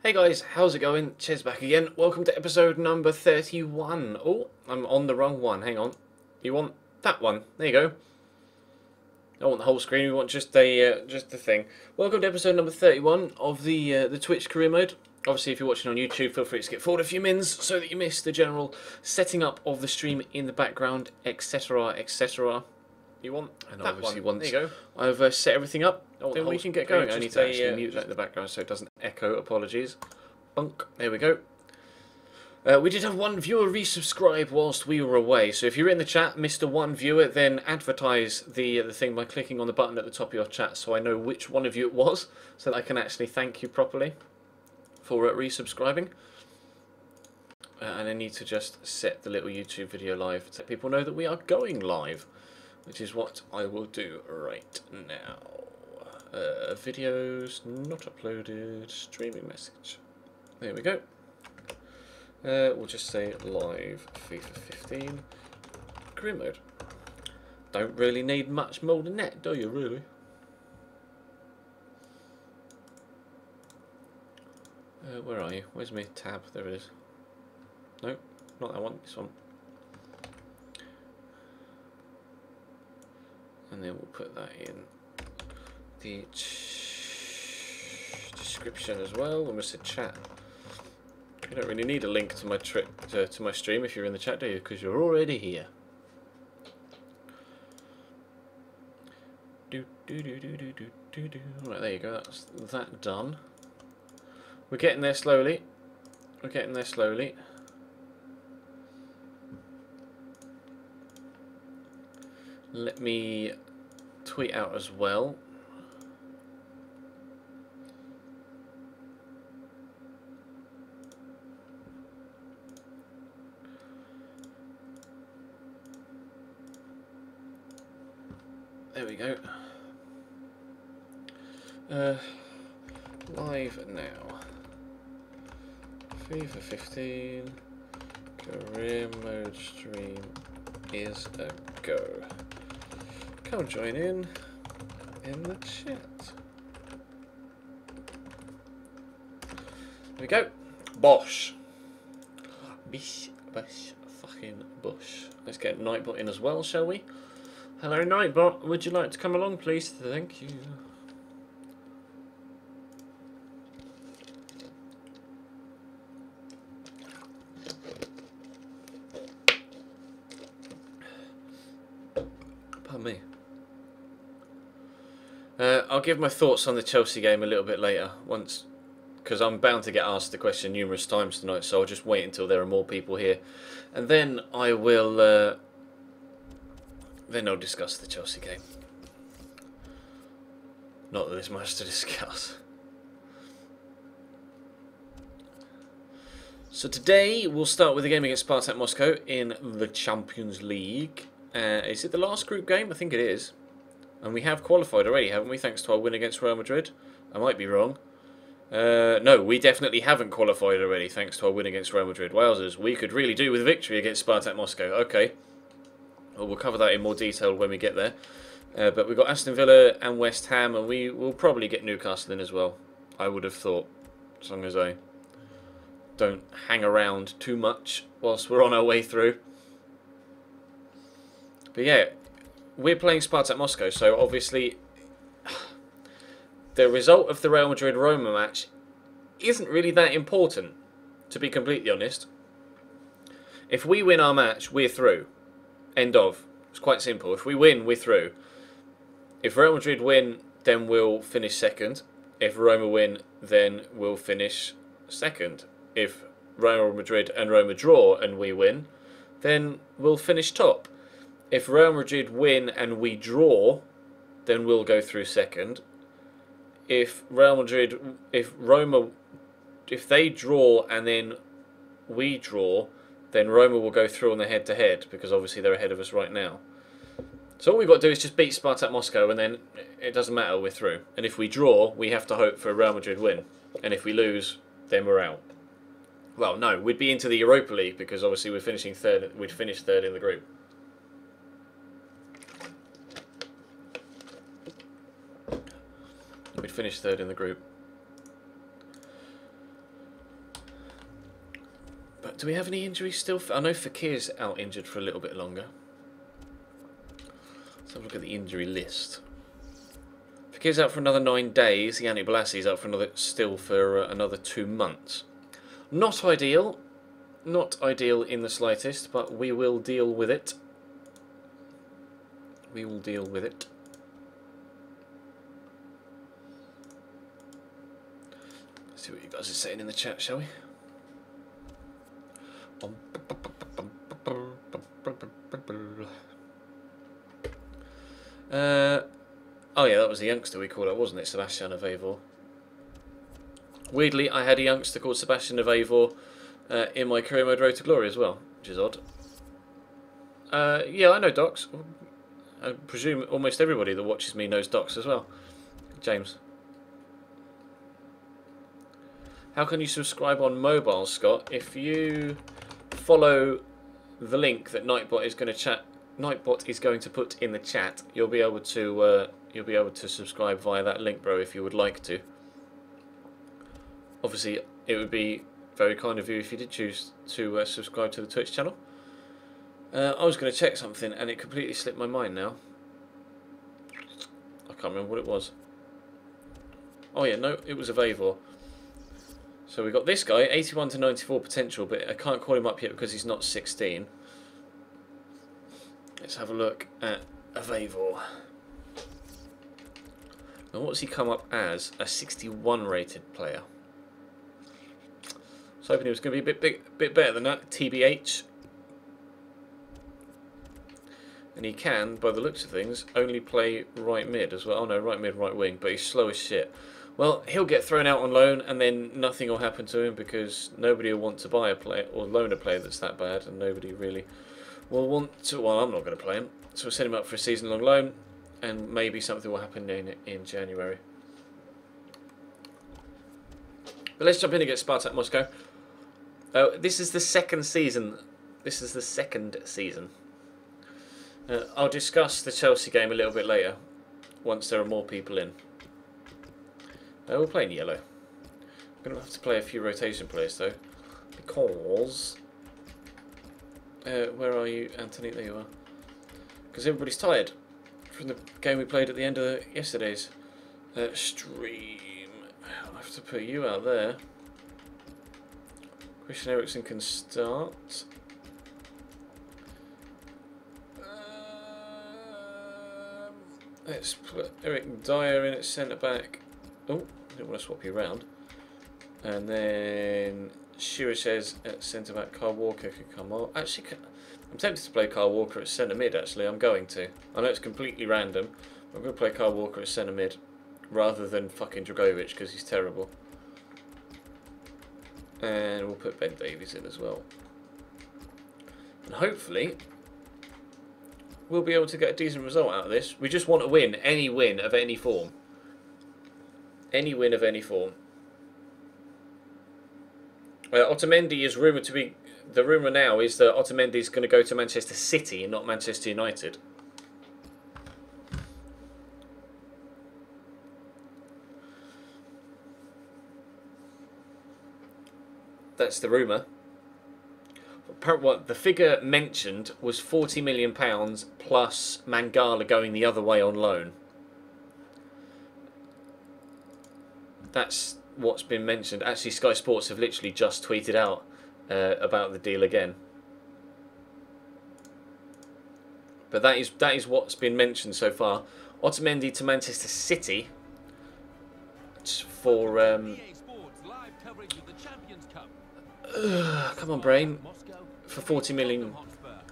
Hey guys, how's it going? Chez back again. Welcome to episode number 31. Oh, I'm on the wrong one. Hang on. You want that one? There you go. I don't want the whole screen. We want just the thing. Welcome to episode number 31 of the Twitch career mode. Obviously, if you're watching on YouTube, feel free to skip forward a few mins so that you miss the general setting up of the stream in the background, etc., etc. You want and that obviously one. Once there you go. I've set everything up, then we can get going. I need to actually mute that in the background so it doesn't echo. Apologies. Bunk. There we go. We did have one viewer resubscribe whilst we were away, so if you're in the chat, Mr. One Viewer, then advertise the thing by clicking on the button at the top of your chat so I know which one of you it was, so that I can actually thank you properly for resubscribing. And I need to just set the little YouTube video live to let people know that we are going live, which is what I will do right now. Videos not uploaded, streaming message. There we go. We'll just say live FIFA 15 career mode. Don't really need much more than that, do you really? Where are you? Where's my tab? There it is. No, not that one, this one. And then we'll put that in the description as well. Almost said chat. You don't really need a link to my to my stream if you're in the chat, do you? Because you're already here. Right, there you go. That's that done. We're getting there slowly. We're getting there slowly. Let me tweet out as well. There we go. Live now. FIFA 15 career mode stream is a go. Come join in the chat. There we go. Bosh. Bish, bash, fucking bush. Let's get Nightbot in as well, shall we? Hello Nightbot, would you like to come along please? Thank you. Pardon me. I'll give my thoughts on the Chelsea game a little bit later, because I'm bound to get asked the question numerous times tonight, so I'll just wait until there are more people here. And then I will... Then I'll discuss the Chelsea game. Not that there's much to discuss. So today we'll start with a game against Spartak Moscow in the Champions League. Is it the last group game? I think it is. And we have qualified already, haven't we? Thanks to our win against Real Madrid. I might be wrong. No, we definitely haven't qualified already, thanks to our win against Real Madrid. Wowzers, we could really do with a victory against Spartak Moscow. Okay. Well, we'll cover that in more detail when we get there. But we've got Aston Villa and West Ham, and we will probably get Newcastle in as well. I would have thought, as long as I don't hang around too much whilst we're on our way through. But yeah, we're playing Spartak Moscow, so obviously the result of the Real Madrid-Roma match isn't really that important, to be completely honest. If we win our match, we're through. End of. It's quite simple. If we win, we're through. If Real Madrid win, then we'll finish second. If Roma win, then we'll finish second. If Real Madrid and Roma draw and we win, then we'll finish top. If Real Madrid win and we draw, then we'll go through second. If they draw and then we draw, then Roma will go through on the head-to-head, because obviously they're ahead of us right now. So all we've got to do is just beat Spartak Moscow, and then it doesn't matter, we're through. And if we draw, we have to hope for a Real Madrid win. And if we lose, then we're out. Well, no, we'd be into the Europa League, because obviously we'd finish third in the group. We'd finish third in the group. Do we have any injuries still? I know Fakir's out injured for a little bit longer. Let's have a look at the injury list. Fakir's out for another 9 days. Yannick Bolassi's out for another 2 months. Not ideal. Not ideal in the slightest, but we will deal with it. We will deal with it. Let's see what you guys are saying in the chat, shall we? Oh yeah, that was the youngster we called it, wasn't it? Sebastian Avevor. Weirdly, I had a youngster called Sebastian Avevor in my career mode Road to Glory as well, which is odd. Yeah, I know Docs. I presume almost everybody that watches me knows Docs as well. James. How can you subscribe on mobile, Scott? If you follow the link that Nightbot is going to put in the chat, you'll be able to subscribe via that link, bro, if you would like to. Obviously, it would be very kind of you if you did choose to subscribe to the Twitch channel. I was going to check something and it completely slipped my mind now. I can't remember what it was. Oh yeah, no, it was Avevor. So we got this guy, 81 to 94 potential, but I can't call him up yet because he's not 16. Let's have a look at Avevor. Now what's he come up as? A 61 rated player. I was hoping he was going to be a bit better than that. TBH. And he can, by the looks of things, only play right mid as well. Oh no, right mid, right wing, but he's slow as shit. Well, he'll get thrown out on loan and then nothing will happen to him because nobody will want to buy a player or loan a player that's that bad, and nobody really will want to. Well, I'm not going to play him. So we'll send him up for a season-long loan and maybe something will happen in January. But let's jump in against Spartak Moscow. This is the second season. This is the second season. I'll discuss the Chelsea game a little bit later once there are more people in. We're playing yellow. I'm going to have to play a few rotation players though, because where are you, Anthony? There you are. Because everybody's tired from the game we played at the end of yesterday's stream. I'll have to put you out there. Christian Eriksen can start. Let's put Eric Dyer in at centre back. Oh, I didn't want to swap you around. And then Shearer says at centre back, Kyle Walker can come on. Actually, I'm tempted to play Kyle Walker at centre mid. Actually, I'm going to. I know it's completely random. But I'm going to play Kyle Walker at centre mid rather than fucking Dragovic because he's terrible. And we'll put Ben Davies in as well. And hopefully we'll be able to get a decent result out of this. We just want to win any win of any form. Any win of any form. Otamendi is rumoured to be... The rumour now is that Otamendi is going to go to Manchester City and not Manchester United. That's the rumour. What the figure mentioned was £40 million plus Mangala going the other way on loan. That's what's been mentioned. Actually, Sky Sports have literally just tweeted out about the deal again. But that is what's been mentioned so far. Otamendi to Manchester City for come on, brain, for 40 million.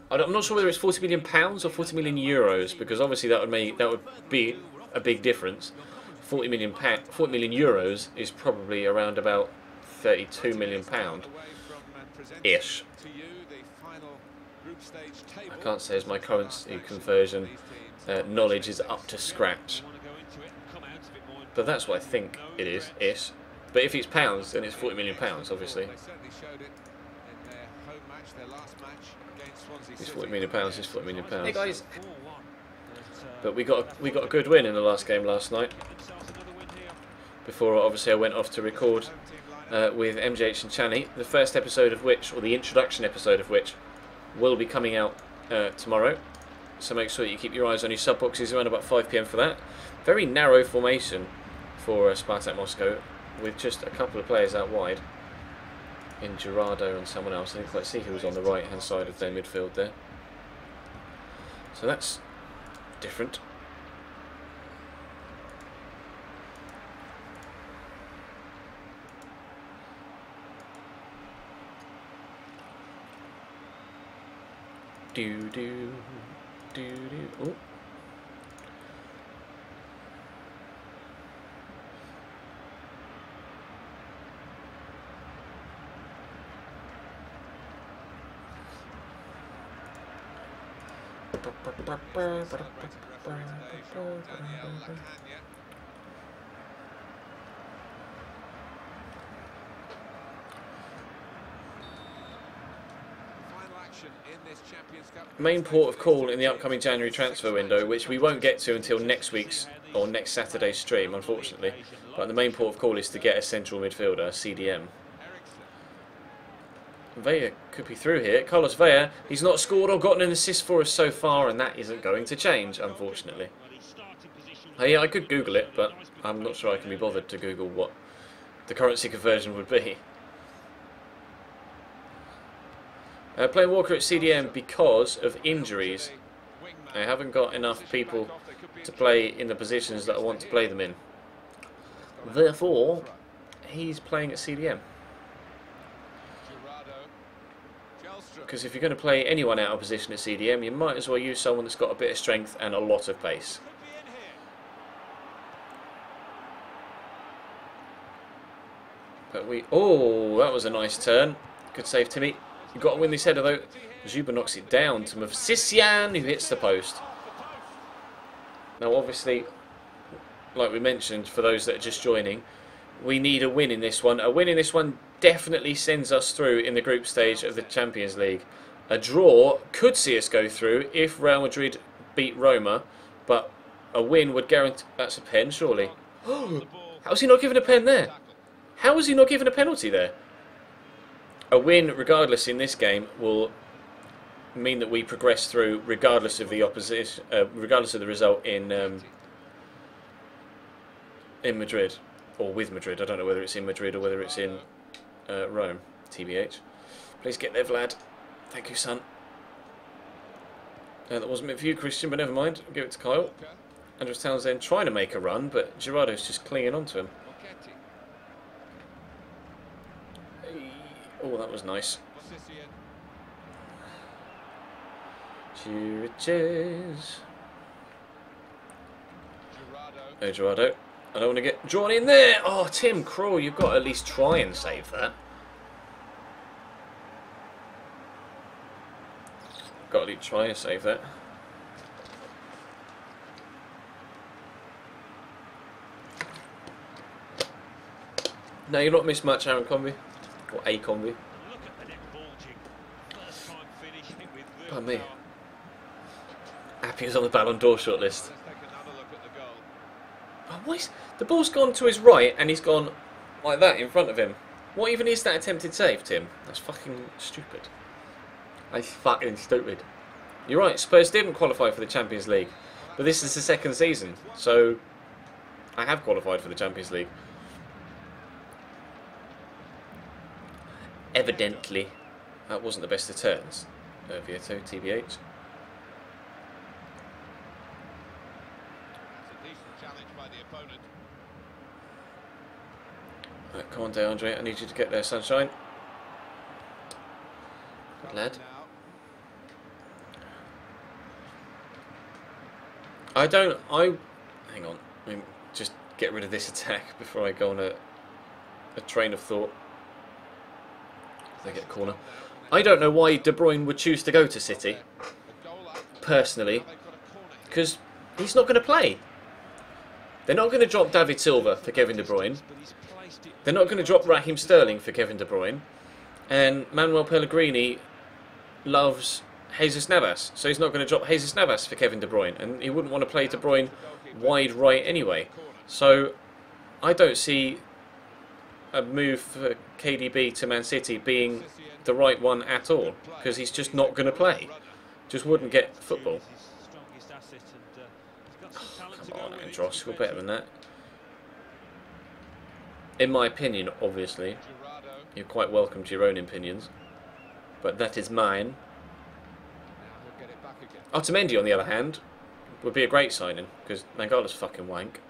I'm not sure whether it's 40 million pounds or 40 million euros, because obviously that would be a big difference. 40 million euros is probably around about 32 million pound ish. I can't say as my currency conversion knowledge is up to scratch, but that's what I think it is ish. But if it's pounds, then it's 40 million pounds, obviously. It's 40 million pounds. It's 40 million pounds. Hey guys. But we got a good win in the last game last night. before obviously I went off to record with MJH and Channy, the first episode of which, or the introduction episode of which, will be coming out tomorrow. So make sure that you keep your eyes on your sub boxes around about 5 PM for that. Very narrow formation for Spartak Moscow, with just a couple of players out wide in Gerardo and someone else. I didn't quite see who was on the right hand side of their midfield there. So that's different. Do do do do. Oh. Main port of call in the upcoming January transfer window, which we won't get to until next week's or next Saturday's stream, unfortunately. But the main port of call is to get a central midfielder, a CDM. Vea could be through here. Carlos Vea, he's not scored or gotten an assist for us so far, and that isn't going to change, unfortunately. Yeah, I could Google it, but I'm not sure I can be bothered to Google what the currency conversion would be. Playing Walker at CDM because of injuries. I haven't got enough people to play in the positions that I want to play them in. Therefore, he's playing at CDM. Because if you're going to play anyone out of position at CDM, you might as well use someone that's got a bit of strength and a lot of pace. But oh, that was a nice turn. Good save, Timmy. You've got to win this header though. Zuba knocks it down to Movsisyan, who hits the post. Now obviously, like we mentioned, for those that are just joining, we need a win in this one. A win in this one definitely sends us through in the group stage of the Champions League. A draw could see us go through if Real Madrid beat Roma, but a win would guarantee... That's a pen, surely. How's he not given a pen there? How was he not given a penalty there? A win, regardless, in this game will mean that we progress through, regardless of the opposition, regardless of the result in Madrid or with Madrid. I don't know whether it's in Madrid or whether it's in Rome. TBH. Please get there, Vlad. Thank you, son. That wasn't meant for you, Christian, but never mind. I'll give it to Kyle. Andres Townsend trying to make a run, but Gerardo's just clinging on to him. Oh, that was nice. Cheers. Oh, Gerardo. I don't want to get drawn in there. Oh, Tim Krul, you've got to at least try and save that. Got to at least try and save that. No, you're not missed much, Aaron Convey. Or A Convey. Pardon me. Happy is on the Ballon d'Or shortlist. Oh, what is... The ball's gone to his right and he's gone like that in front of him. What even is that attempted save, Tim? That's fucking stupid. That's fucking stupid. You're right, Spurs didn't qualify for the Champions League. But this is the second season, so I have qualified for the Champions League. Evidently, that wasn't the best of turns. Vieto, TBH. Right, come on, DeAndre. I need you to get there, sunshine. Good lad. Hang on. Let me just get rid of this attack before I go on a train of thought. They get a corner. I don't know why De Bruyne would choose to go to City, personally, because he's not going to play. They're not going to drop David Silva for Kevin De Bruyne. They're not going to drop Raheem Sterling for Kevin De Bruyne. And Manuel Pellegrini loves Jesus Navas, so he's not going to drop Jesus Navas for Kevin De Bruyne. And he wouldn't want to play De Bruyne wide right anyway. So I don't see a move for KDB to Man City being the right one at all, because he's just not going to play. Just wouldn't get football. Oh, come on, Andros, you're better than that. In my opinion, obviously, you're quite welcome to your own opinions, but that is mine. Otamendi, on the other hand, would be a great signing, because Mangala's fucking wank.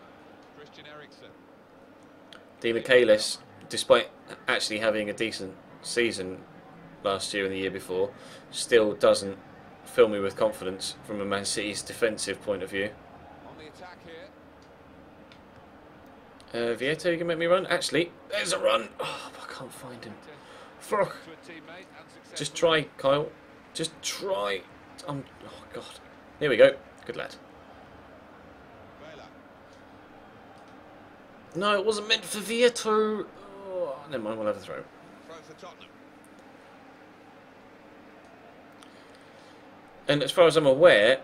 Di Michaelis, despite actually having a decent season last year and the year before, still doesn't fill me with confidence from a Man City's defensive point of view. Vieto, you can make me run? Actually, there's a run! Oh, I can't find him. Fuck! Just try, Kyle. Just try. Oh, God. Here we go. Good lad. No, it wasn't meant for Vieto. Oh, never mind, we'll have a throw. And as far as I'm aware,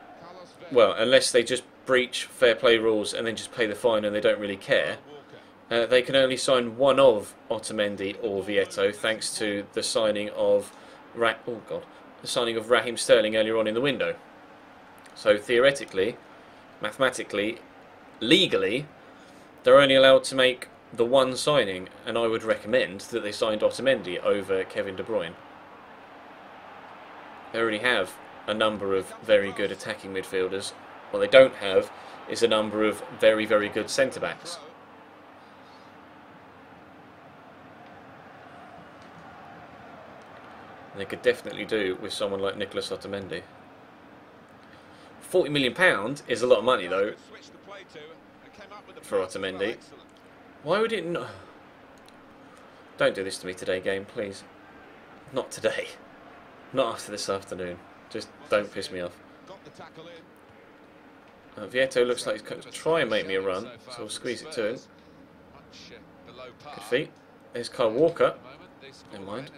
well, unless they just breach fair play rules and then just pay the fine and they don't really care, they can only sign one of Otamendi or Vieto, thanks to the signing of Raheem Sterling earlier on in the window. So theoretically, mathematically, legally, they're only allowed to make the one signing, and I would recommend that they signed Otamendi over Kevin De Bruyne. They already have a number of very good attacking midfielders. What they don't have is a number of very, very good centre-backs. They could definitely do with someone like Nicolas Otamendi. £40 million is a lot of money, though, for Otamendi. Why would it not? Don't do this to me today, game, please. Not today. Not after this afternoon. Just don't piss me off. Vieto looks like he's going to try and make me a run, so we'll squeeze it to him. Good feet. There's Kyle Walker. Never mind.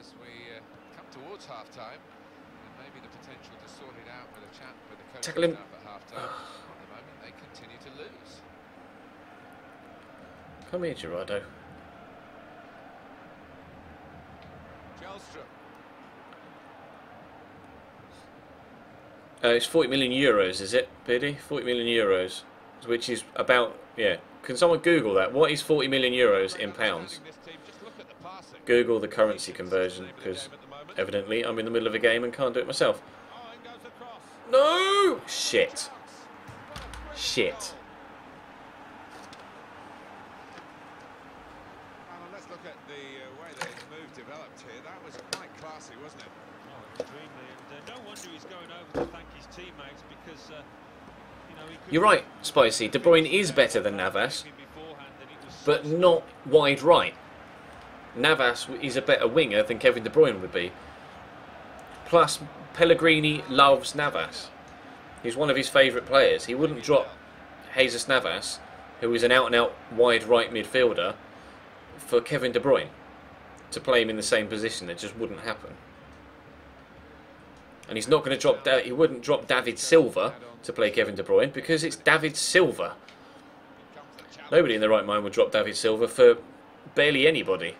Tackle him. Come here, Gerardo. It's 40 million euros, is it, Biddy? 40 million euros, which is about, yeah. Can someone Google that? What is 40 million euros in pounds? Google the currency conversion, because evidently I'm in the middle of a game and can't do it myself. No! Shit. Shit. Let's look at the way the move developed here. That was quite classy, wasn't it? Oh, extremely. And no wonder he's going over to thank his teammates because, you know, You're right, Spicy. De Bruyne is better than Navas, but not wide right. Navas is a better winger than Kevin De Bruyne would be. Plus, Pellegrini loves Navas. He's one of his favourite players. He wouldn't drop Jesus Navas, who is an out-and-out wide right midfielder, for Kevin De Bruyne to play him in the same position. It just wouldn't happen. And he's not going to drop. He wouldn't drop David Silva to play Kevin De Bruyne because it's David Silva. Nobody in their right mind would drop David Silva for barely anybody.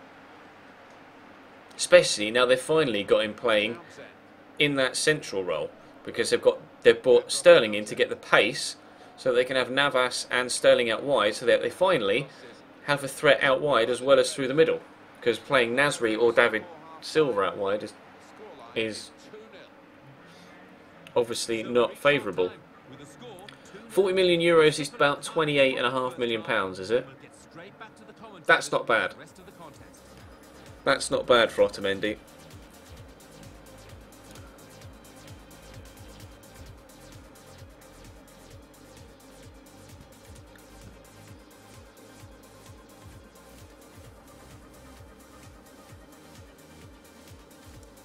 Especially now they've finally got him playing in that central role, because they've brought Sterling in to get the pace, so they can have Navas and Sterling out wide, so that they finally have a threat out wide as well as through the middle. Because playing Nasri or David Silva out wide is obviously not favourable. 40 million euros is about £28.5 million, is it? That's not bad. That's not bad for Otamendi.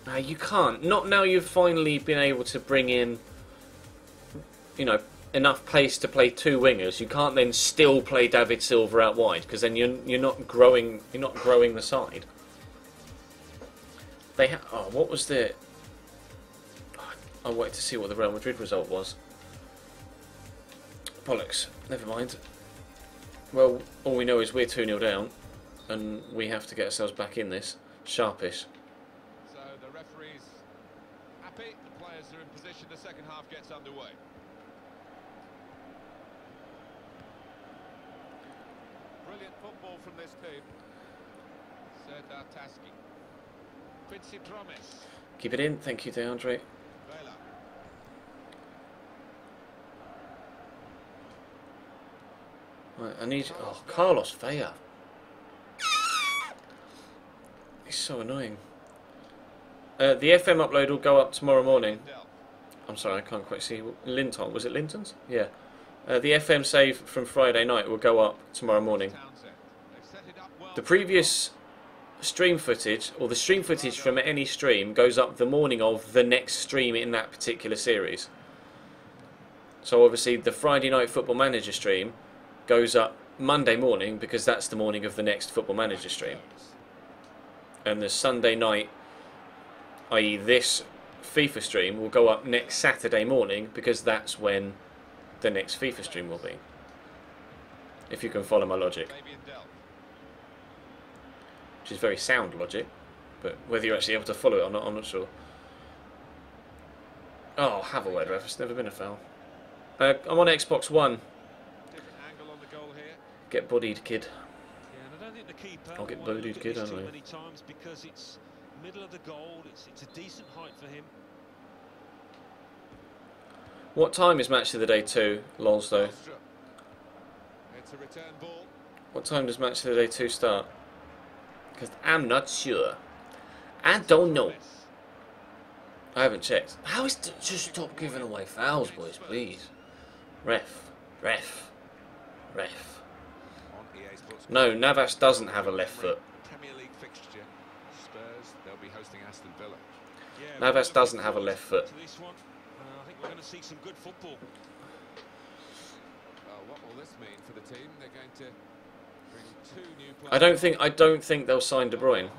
No, you can't. Not now you've finally been able to bring in, you know, enough pace to play two wingers. You can't then still play David Silva out wide, because then you're not growing the side. They what was the? I wanted to see what the Real Madrid result was. Bollocks. Never mind. Well, all we know is we're 2-0 down, and we have to get ourselves back in this. Sharpish. So the referee's happy. The players are in position. The second half gets underway. Brilliant football from this team. Serdar Taski. Quincy Promise. Keep it in. Thank you, DeAndre. Vela. Right, I need... Oh, Carlos Vela. He's so annoying. The FM upload will go up tomorrow morning. I'm sorry, I can't quite see. Linton. Was it Linton's? Yeah. The FM save from Friday night will go up tomorrow morning. The previous stream footage, or the stream footage from any stream, goes up the morning of the next stream in that particular series. So obviously the Friday night Football Manager stream goes up Monday morning because that's the morning of the next Football Manager stream. And the Sunday night, i.e. this FIFA stream, will go up next Saturday morning because that's when the next FIFA stream will be. If you can follow my logic. Which is very sound logic, but whether you're actually able to follow it or not, I'm not sure. Oh, have a word, ref. It's never been a foul. I'm on Xbox One. Different angle on the goal here. Get bodied, kid. Yeah, and I don't think the keeper I'll get will wanna bodied, look at kid, this don't too I? many times because it's middle of the goal. It's a decent height for him. What time is Match of the Day 2, lols though? It's a return ball. What time does Match of the Day 2 start? Because I'm not sure. I don't know. I haven't checked. How is... Just stop giving away fouls, boys, please. Ref. Ref. Ref. No, Navas doesn't have a left foot. Premier League fixture. Spurs, they'll be hosting Aston Villa. Yeah, Navas doesn't have a left foot. This one, I think we're going to see some good football. Well, what will this mean for the team? They're going to bring 2 new players. I don't think they'll sign De Bruyne.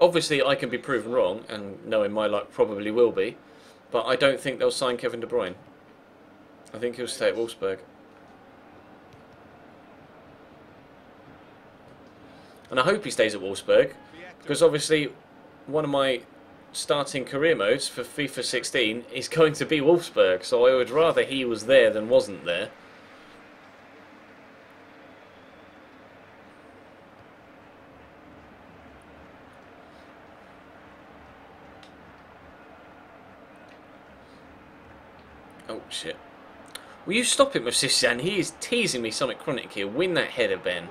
Obviously, I can be proven wrong, and knowing my luck probably will be, but I don't think they'll sign Kevin De Bruyne. I think he'll stay at Wolfsburg. And I hope he stays at Wolfsburg, because obviously one of my starting career modes for FIFA 16 is going to be Wolfsburg, so I would rather he was there than wasn't there. Oh shit. Will you stop him with Sissan? He is teasing me something chronic here. Win that header, Ben.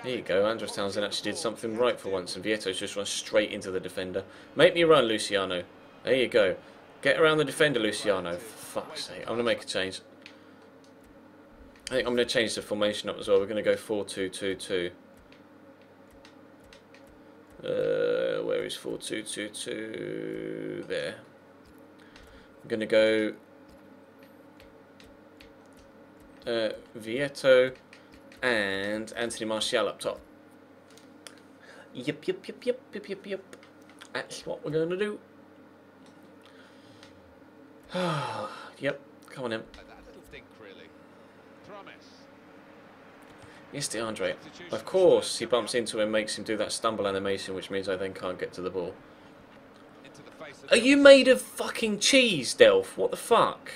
There you go. Andros Townsend actually did something right for once, and Vieto's just run straight into the defender. Make me run, Luciano. There you go. Get around the defender, Luciano. For fuck's sake. I'm going to make a change. I think I'm going to change the formation up as well. We're going to go 4-2-2-2. Where is 4-2-2-2? There. I'm going to go Vieto and Anthony Martial up top. Yep. That's what we're going to do. Yep, come on in. Yes, DeAndre. Of course, he bumps into him, makes him do that stumble animation, which means I then can't get to the ball. Are you made of fucking cheese, Delph? What the fuck?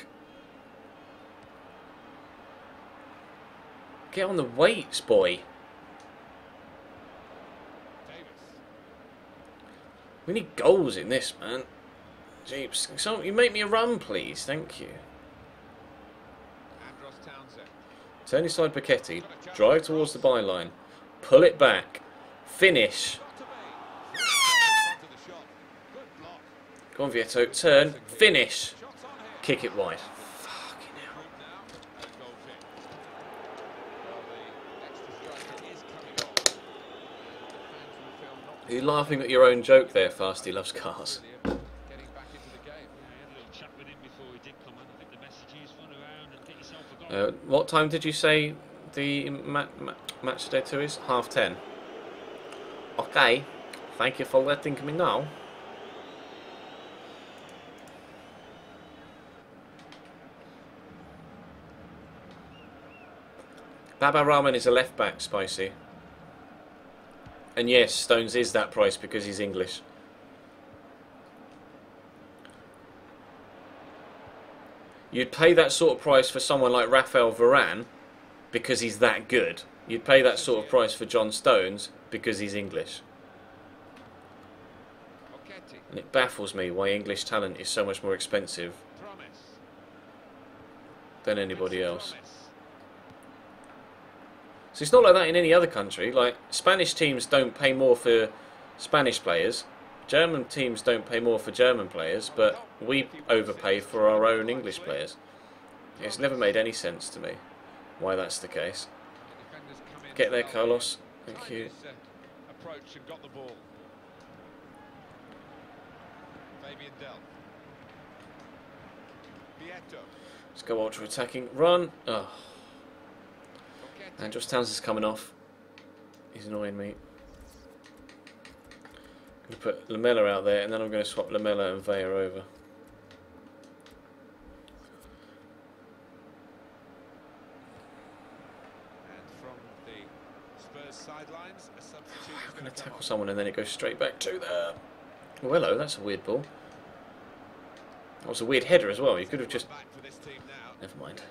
Get on the weights, boy. We need goals in this, man. Jeeps. So you make me a run, please. Thank you. Turn inside Paquetti. Drive towards the byline. Pull it back. Finish. Go on, Vieto. Turn. Finish. Kick it wide. Fucking hell. Are you laughing at your own joke there, Fasty Loves Cars? What time did you say the match day 2 is? 10:30. Okay. Thank you for letting me know. Baba Rahman is a left back, Spicy. And yes, Stones is that price because he's English. You'd pay that sort of price for someone like Raphael Varane because he's that good. You'd pay that sort of price for John Stones because he's English. And it baffles me why English talent is so much more expensive than anybody else. So it's not like that in any other country. Like, Spanish teams don't pay more for Spanish players. German teams don't pay more for German players, but we overpay for our own English players. It's never made any sense to me why that's the case. Get there, Carlos. Thank you. Let's go ultra attacking. Run. Oh. Andros Towns is coming off. He's annoying me. I'm going to put Lamella out there, and then I'm going to swap Lamella and Vea over. I'm going to tackle someone and then it goes straight back to there. Oh, hello, that's a weird ball. That was a weird header as well. You could have just... Never mind.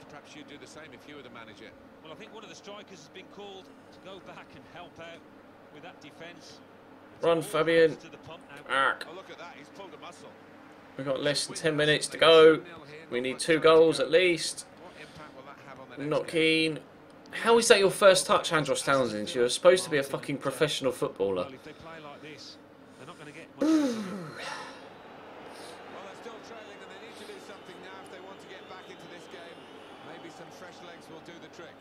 Perhaps you'd do the same if you were the manager. Well, I think one of the strikers has been called to go back and help out with that defence. Run, Fabian. Arc. Oh, look at that. He's pulled a muscle. We've got less than 10 minutes to go. We need 2 goals at least. I'm not keen. How is that your first touch, Andros Townsend? You're supposed to be a fucking professional footballer. Well, if they play like this, they're not going to get much. Well, they're still trailing and they need to do something now if they want to get back into this game. Maybe some fresh legs will do the trick.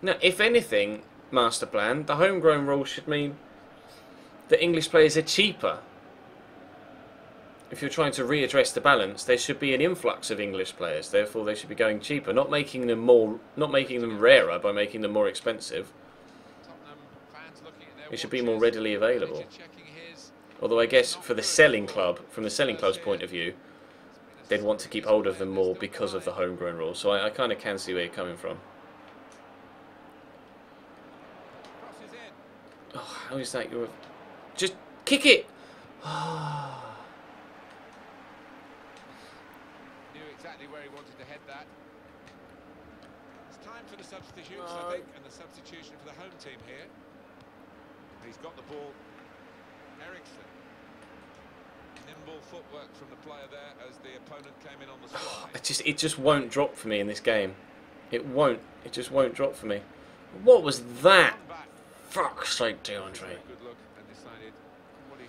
Now, if anything, master plan, the homegrown rule should mean that English players are cheaper. If you're trying to readdress the balance, there should be an influx of English players. Therefore, they should be going cheaper, not making them rarer by making them more expensive. It should be more readily available. Although I guess for the selling club, from the selling club's point of view, they'd want to keep hold of them more because of the homegrown rule. So I kind of can see where you're coming from. Oh, how is that? You're just kick it. Knew exactly where he wanted to head that. It's time for the substitutions, I think, and the substitution for the home team here. He's got the ball. Ericsson. Nimble footwork from the player there as the opponent came in on the slide. It just won't drop for me in this game. It won't. It just won't drop for me. What was that? Fuck's sake, DeAndre.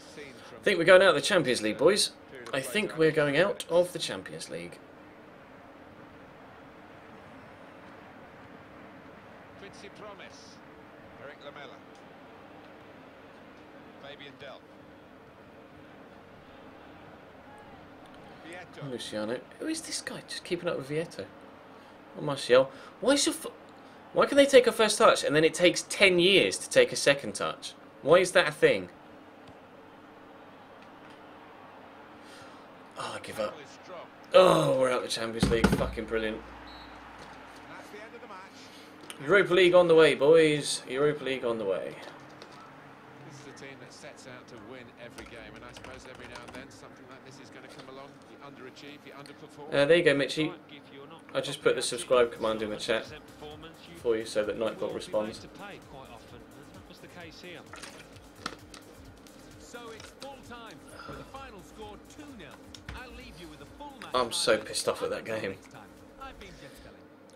I think we're going out of the Champions League, boys. I think we're going out of the Champions League. Quincy Promise. Eric Lamella. Fabian Delph. Vieto. Luciano. Who is this guy? Just keeping up with Vieto. Oh, Martial. Why can they take a first touch and then it takes 10 years to take a second touch? Why is that a thing? Oh, I give up. Oh, we're out of the Champions League. Fucking brilliant. That's the end of the match. Europa League on the way, boys. Europa League on the way. This is a team that sets out to win every game, and I suppose every now and then something like this is going to come along. You underachieve, you underperform. There you go, Mitchie. I just put the subscribe command in the chat for you so that Nightbot responds. So it's full time with the final score 2-0. I'll leave you with the full match. I'm so pissed off at that game.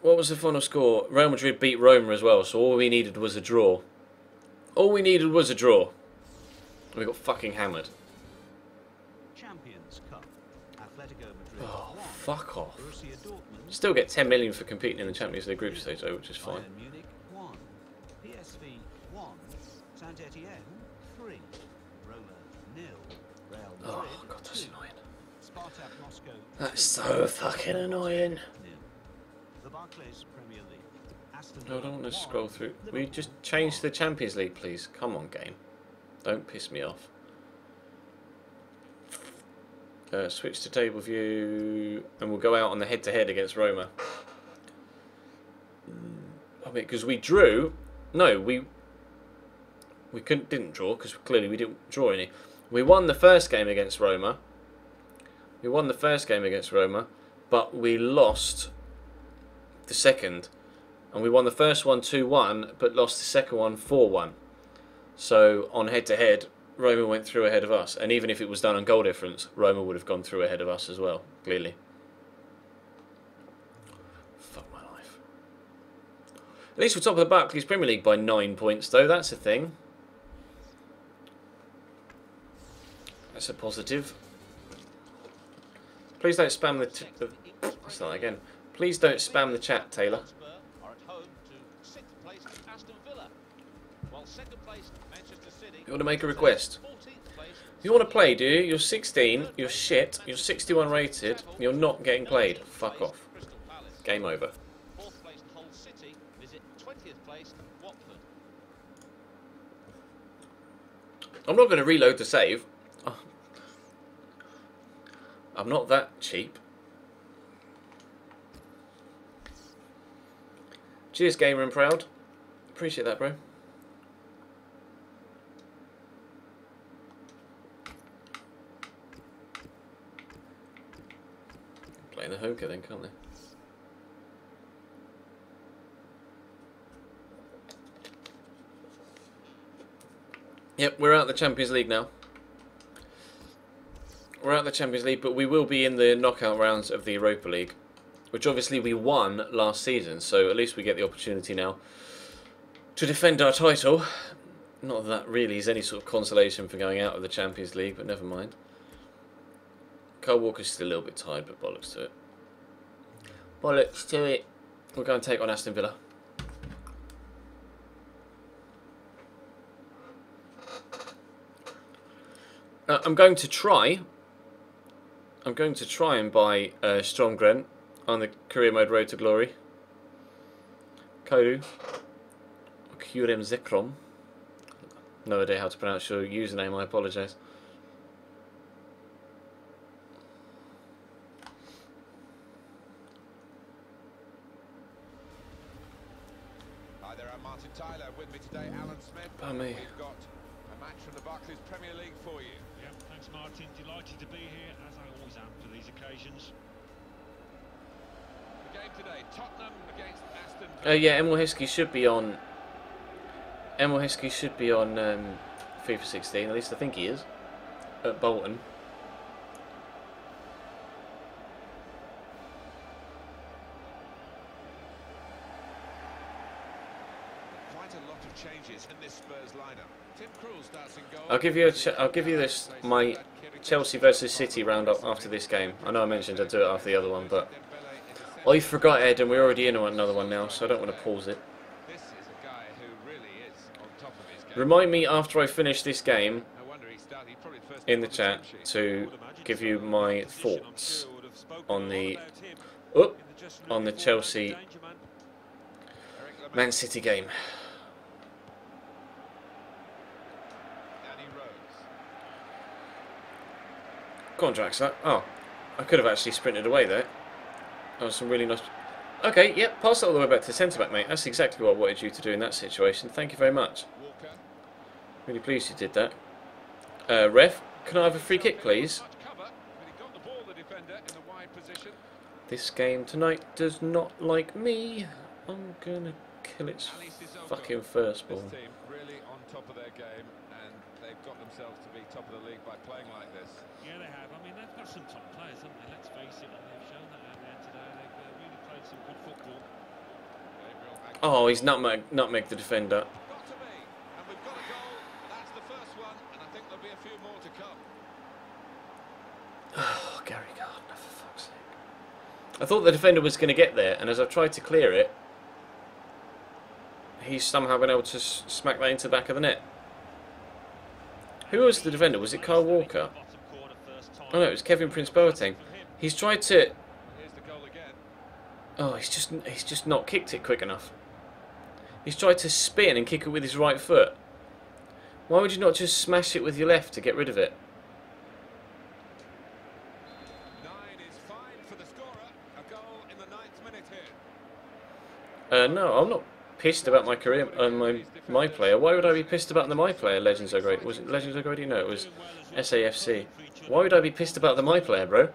What was the final score? Real Madrid beat Roma as well, so all we needed was a draw. All we needed was a draw. We got fucking hammered. Champions Cup. Atletico Madrid. Oh, fuck off. Still get 10 million for competing in the Champions League group stage though, which is fine. Bayern Munich 1. PSV 1. Saint Etienne 3. Roma 0. Real Madrid Oh god, that's 2. annoying. Spartak Moscow. That's so fucking annoying. 0. The Barclays Premier League. Aston No, I don't want to 1, scroll through. Will you just Liverpool change 1. the Champions League, please? Come on, game. Don't piss me off. Switch to table view, and we'll go out on the head-to-head against Roma. I mean, because we drew. No, we didn't draw, because clearly we didn't draw any. We won the first game against Roma. But we lost the second. And we won the first one 2-1, but lost the second one 4-1. So on head-to-head, Roma went through ahead of us. And even if it was done on goal difference, Roma would have gone through ahead of us as well, clearly. Fuck my life. At least we're top of the Barclays Premier League by 9 points, though. That's a thing. That's a positive. Please don't spam the... Let's start again. Please don't spam the chat, Taylor. You want to make a request? You want to play, do you? You're 16, you're shit, you're 61 rated, you're not getting played. Fuck off. Game over. I'm not going to reload the save. Oh. I'm not that cheap. Cheers, Gamer and Proud. Appreciate that, bro. Playing the Hoka then, can't they? Yep, we're out of the Champions League now. We're out of the Champions League, but we will be in the knockout rounds of the Europa League, which obviously we won last season, so at least we get the opportunity now to defend our title. Not that that really is any sort of consolation for going out of the Champions League, but never mind. Kyle Walker's still a little bit tired, but bollocks to it. Bollocks to it. We'll go and take on Aston Villa. I'm going to try and buy Stromgren on the career mode Road to Glory. Kodu. Kurem Zekrom. No idea how to pronounce your username, I apologise. Hi there, I'm Martin Tyler. With me today, Alan Smith. Oh, me. We've got a match from the Barclays Premier League for you. Yeah, thanks, Martin. Delighted to be here, as I always am for these occasions. The game today, Tottenham against Aston Villa. Yeah, Emil Heskey should be on. Emil Heskey should be on FIFA 16. At least I think he is. At Bolton. Quite a lot of changes in this Spurs lineup. Tim Krul starts in goal. I'll give you this my Chelsea versus City roundup after this game. I know I mentioned I'd do it after the other one, but I forgot, Ed, and we're already in on another one now, so I don't want to pause it. This is a guy who really is on top of his game. Remind me after I finish this game No wonder he started. He probably first in the on chat team sheet. to give you my thoughts on the Chelsea Eric Lamela, Man City game. Danny Rose. Go on, Draxler. Oh, I could have actually sprinted away there. That was some really nice... Okay, yep, pass it all the way back to centre-back, mate. That's exactly what I wanted you to do in that situation. Thank you very much. Walker. Really pleased you did that. Ref, can I have a free kick, please? Much cover, but he got the ball, the defender, in the wide position. This game tonight does not like me. I'm gonna kill its fucking first This ball. team really on top of their game, and they've got themselves to be top of the league by playing like this. Yeah, they have. I mean, they've got some top players, haven't they? Let's face it, and they've shown that out there today. They've really played some good football. Gabriel Agüero. Oh, he's nutmeg the defender. Got to be, and we've got a goal. That's the first one, and I think there'll be a few more to come. Oh, Gary Gardner, for fuck's sake. I thought the defender was going to get there, and as I've tried to clear it, he's somehow been able to smack that into the back of the net. Who was the defender? Was it Kyle Walker? Oh no, it was Kevin Prince Boateng. He's tried to... Here's the goal again. Oh, he's just not kicked it quick enough. He's tried to spin and kick it with his right foot. Why would you not just smash it with your left to get rid of it? No, I'm not pissed about my career, my player. Why would I be pissed about the my player? Legends are great. Was it Legends are great? No, it was SAFC. Why would I be pissed about the my player, bro?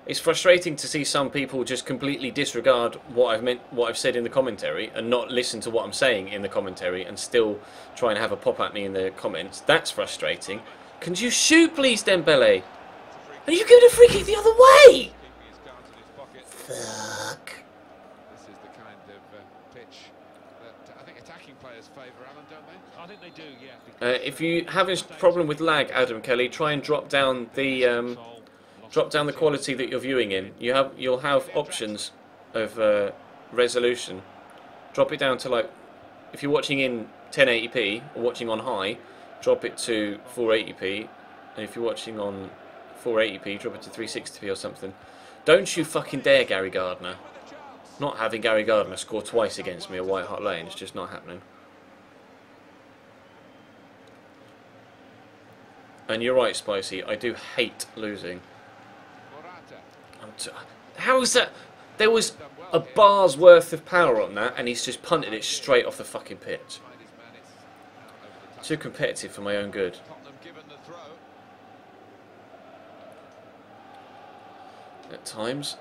It's frustrating to see some people just completely disregard what I've said in the commentary, and not listen to what I'm saying in the commentary, and still try and have a pop at me in the comments. That's frustrating. Can you shoot, please, Dembele? Are you giving a free kick the other way? Fuck. This is the kind of pitch that I think attacking players favour, Alan, don't they? I think they do, yeah. If you have a problem with lag, Adam Kelly, try and drop down the quality that you're viewing in. You'll have options of resolution. Drop it down to, like, if you're watching in 1080p or watching on high, drop it to 480p, and if you're watching on 480p, drop it to 360p or something. Don't you fucking dare, Gary Gardner. Not having Gary Gardner score twice against me at White Hart Lane, it's just not happening. And you're right, Spicy, I do hate losing. How is that? There was a bar's worth of power on that, and he's just punted it straight off the fucking pitch. Too competitive for my own good. At times.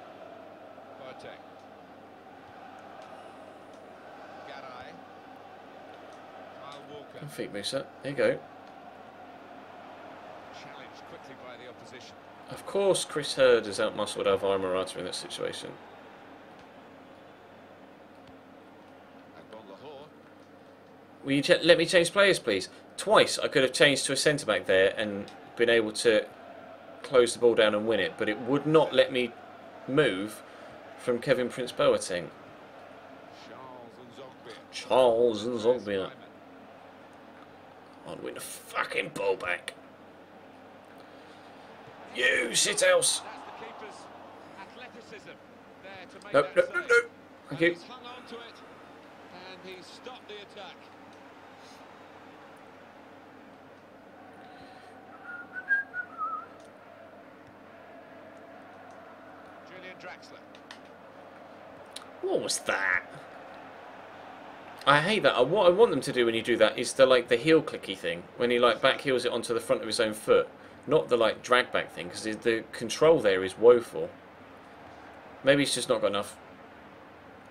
Good feet, Musa. There you go. Challenged quickly by the opposition. Of course, Chris Hurd has outmuscled Alvaro Morata in that situation. Will you let me change players, please? Twice I could have changed to a centre-back there and been able to close the ball down and win it, but it would not let me move from Kevin Prince Boateng. Charles and Zogbia. I'd win the fucking ball back. You sit else. Nope, nope, nope, nope. Thank you. Hung on to it, and he stopped the attack. Julian Draxler. What was that? I hate that. What I want them to do when you do that is the heel clicky thing, when he like back heels it onto the front of his own foot, not the like drag back thing, because the control there is woeful. Maybe he's just not got enough.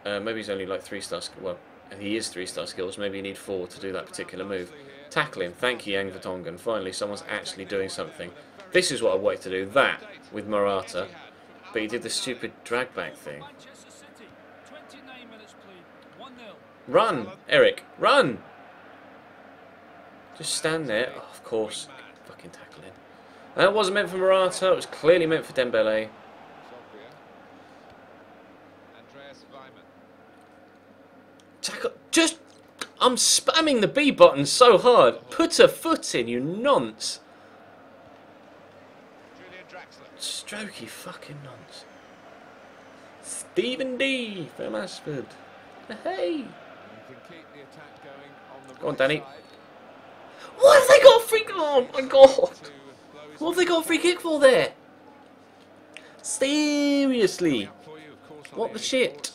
Maybe he's only like 3-star skill. Well, he is 3-star skills. Maybe you need 4 to do that particular move. Tackle him. Thank you, Yang Vertonghen. Finally, someone's actually doing something. This is what I wanted to do. That with Morata, but he did the stupid drag back thing. Run, Eric, run! Just stand there. Oh, of course, fucking tackling. That wasn't meant for Morata. It was clearly meant for Dembele. Tackle. Just, I'm spamming the B button so hard. Put a foot in, you nonce. Strokey fucking nonce. Stephen D from Ashford. Hey. Go on, Danny. What have they got a free kick? Oh my god! What have they got a free kick for there? Seriously? What the shit?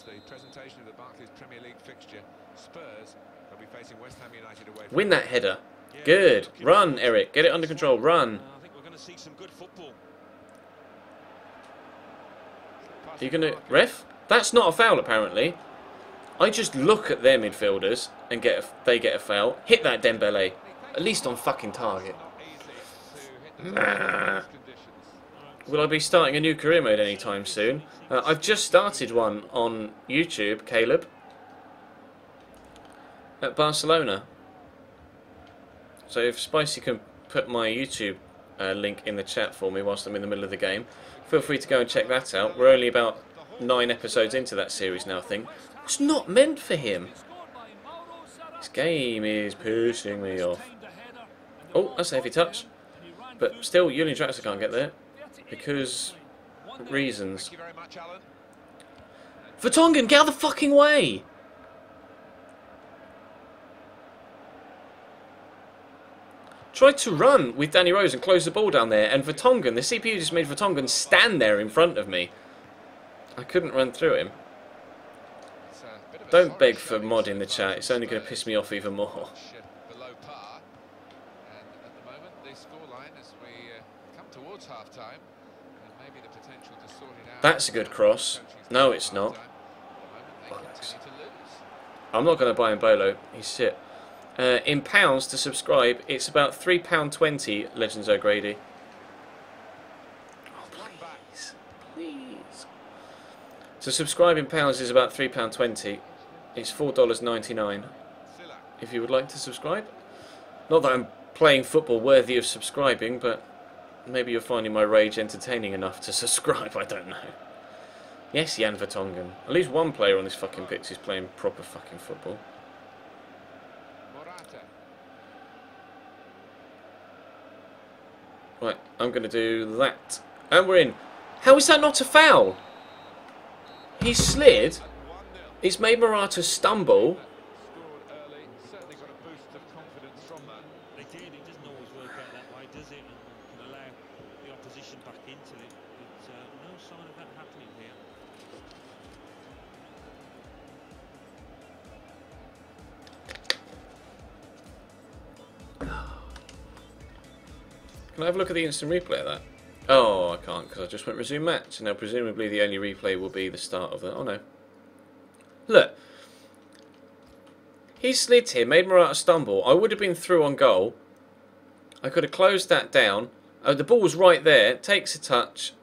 Win that header. Good. Run, Eric. Get it under control. Run. I think we're going to see some good football. Are you going to... Ref? That's not a foul, apparently. I just look at their midfielders and they get a foul. Hit that Dembele. At least on fucking target. Will I be starting a new career mode anytime soon? I've just started one on YouTube, Caleb. At Barcelona. So if Spicy can put my YouTube link in the chat for me whilst I'm in the middle of the game, feel free to go and check that out. We're only about 9 episodes into that series now, I think. It's not meant for him. This game is pushing me off. Oh, that's a heavy touch. But still, Julian Draxler can't get there. Because... reasons. Vertonghen, get out of the fucking way! Tried to run with Danny Rose and close the ball down there, and Vertonghen, the CPU just made Vertonghen stand there in front of me. I couldn't run through him. It's a bit of a Don't sorry beg for showing mod so in the far chat. from It's only going to Spurs. piss me off even more. Much below par. And at the moment, the scoreline as we come towards half-time, and maybe the potential to sort it out. That's a good cross. No, it's not. At the moment, they continue to lose. I'm not going to buy him Bolo. He's shit. In pounds to subscribe, it's about £3.20, Legends O'Grady. Oh, please. Please. To subscribe in pounds is about £3.20. It's $4.99 if you would like to subscribe. Not that I'm playing football worthy of subscribing, but maybe you're finding my rage entertaining enough to subscribe, I don't know. Yes, Jan Vertonghen. At least one player on this fucking pitch is playing proper fucking football. Right, I'm going to do that. And we're in. How is that not a foul? He slid. It's made Morata stumble. Scored early, certainly got a boost of confidence from that. It doesn't always work out that way, does it? And can allow the opposition back into it. But no sign of that happening here. Can I have a look at the instant replay of that? Oh, I can't because I just went resume match. And now presumably the only replay will be the start of the... Oh no. Look. He slid here, made Morata stumble. I would have been through on goal. I could have closed that down. Oh, the ball's right there. Takes a touch.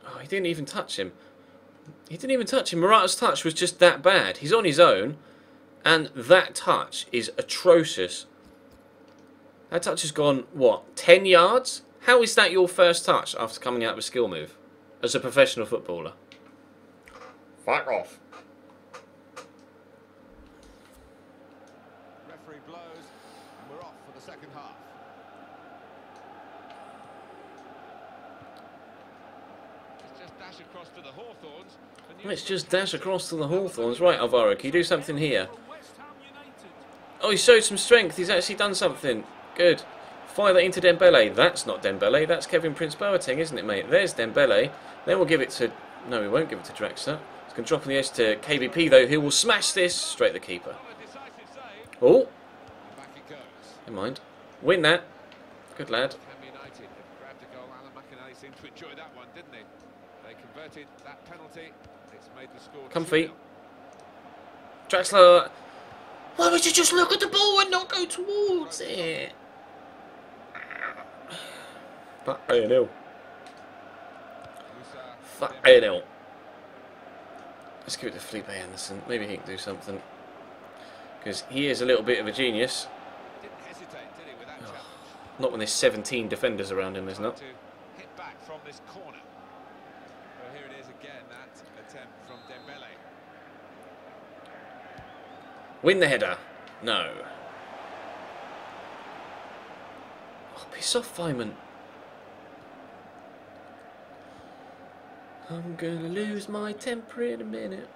Oh, he didn't even touch him. He didn't even touch him. Morata's touch was just that bad. He's on his own. And that touch is atrocious. That touch has gone, what, 10 yards? How is that your first touch after coming out of a skill move as a professional footballer? Fuck off. Referee blows, and we're off for the second half. Let's just dash across to the Hawthorns. Let's just dash across to the Hawthorns. Right, Alvaro, can you do something here? Oh, he showed some strength. He's actually done something. Good. Fire that into Dembele. That's not Dembele. That's Kevin Prince Boateng, isn't it, mate? There's Dembele. Then we'll give it to... No, we won't give it to Draxler. It's going to drop on the edge to KBP, though, who will smash this straight at the keeper. Oh. Back it goes. Never mind. Win that. Good lad. Ham United have grabbed a goal. Alan McInally seemed to enjoy that one, didn't he? They converted that penalty. It's made the score Comfy. 2-0. Draxler. Why would you just look at the ball and not go towards it? Fuck A&L. Fuck A&L. Let's give it to Felipe Anderson. Maybe he can do something. Because he is a little bit of a genius. Didn't hesitate, did he, with that challenge? Not when there's 17 defenders around him, there's not. To hit back from this corner. Well, here it is again, that attempt from Dembele. Win the header. No. Oh, piss off, Feynman. I'm gonna lose my temper in a minute.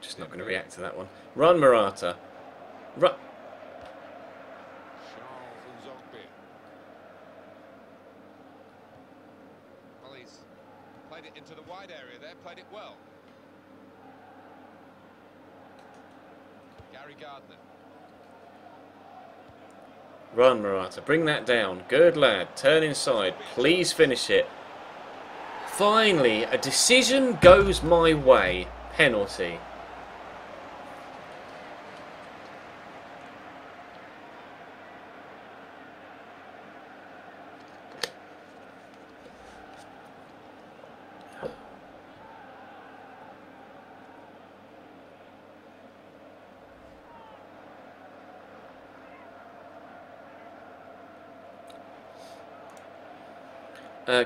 Just not going to react to that one. Run, Morata. Run. Well, he's played it into the wide area there, played it well. Gary Gardner. Run, Morata. Bring that down. Good lad. Turn inside. Please finish it. Finally, a decision goes my way. Penalty.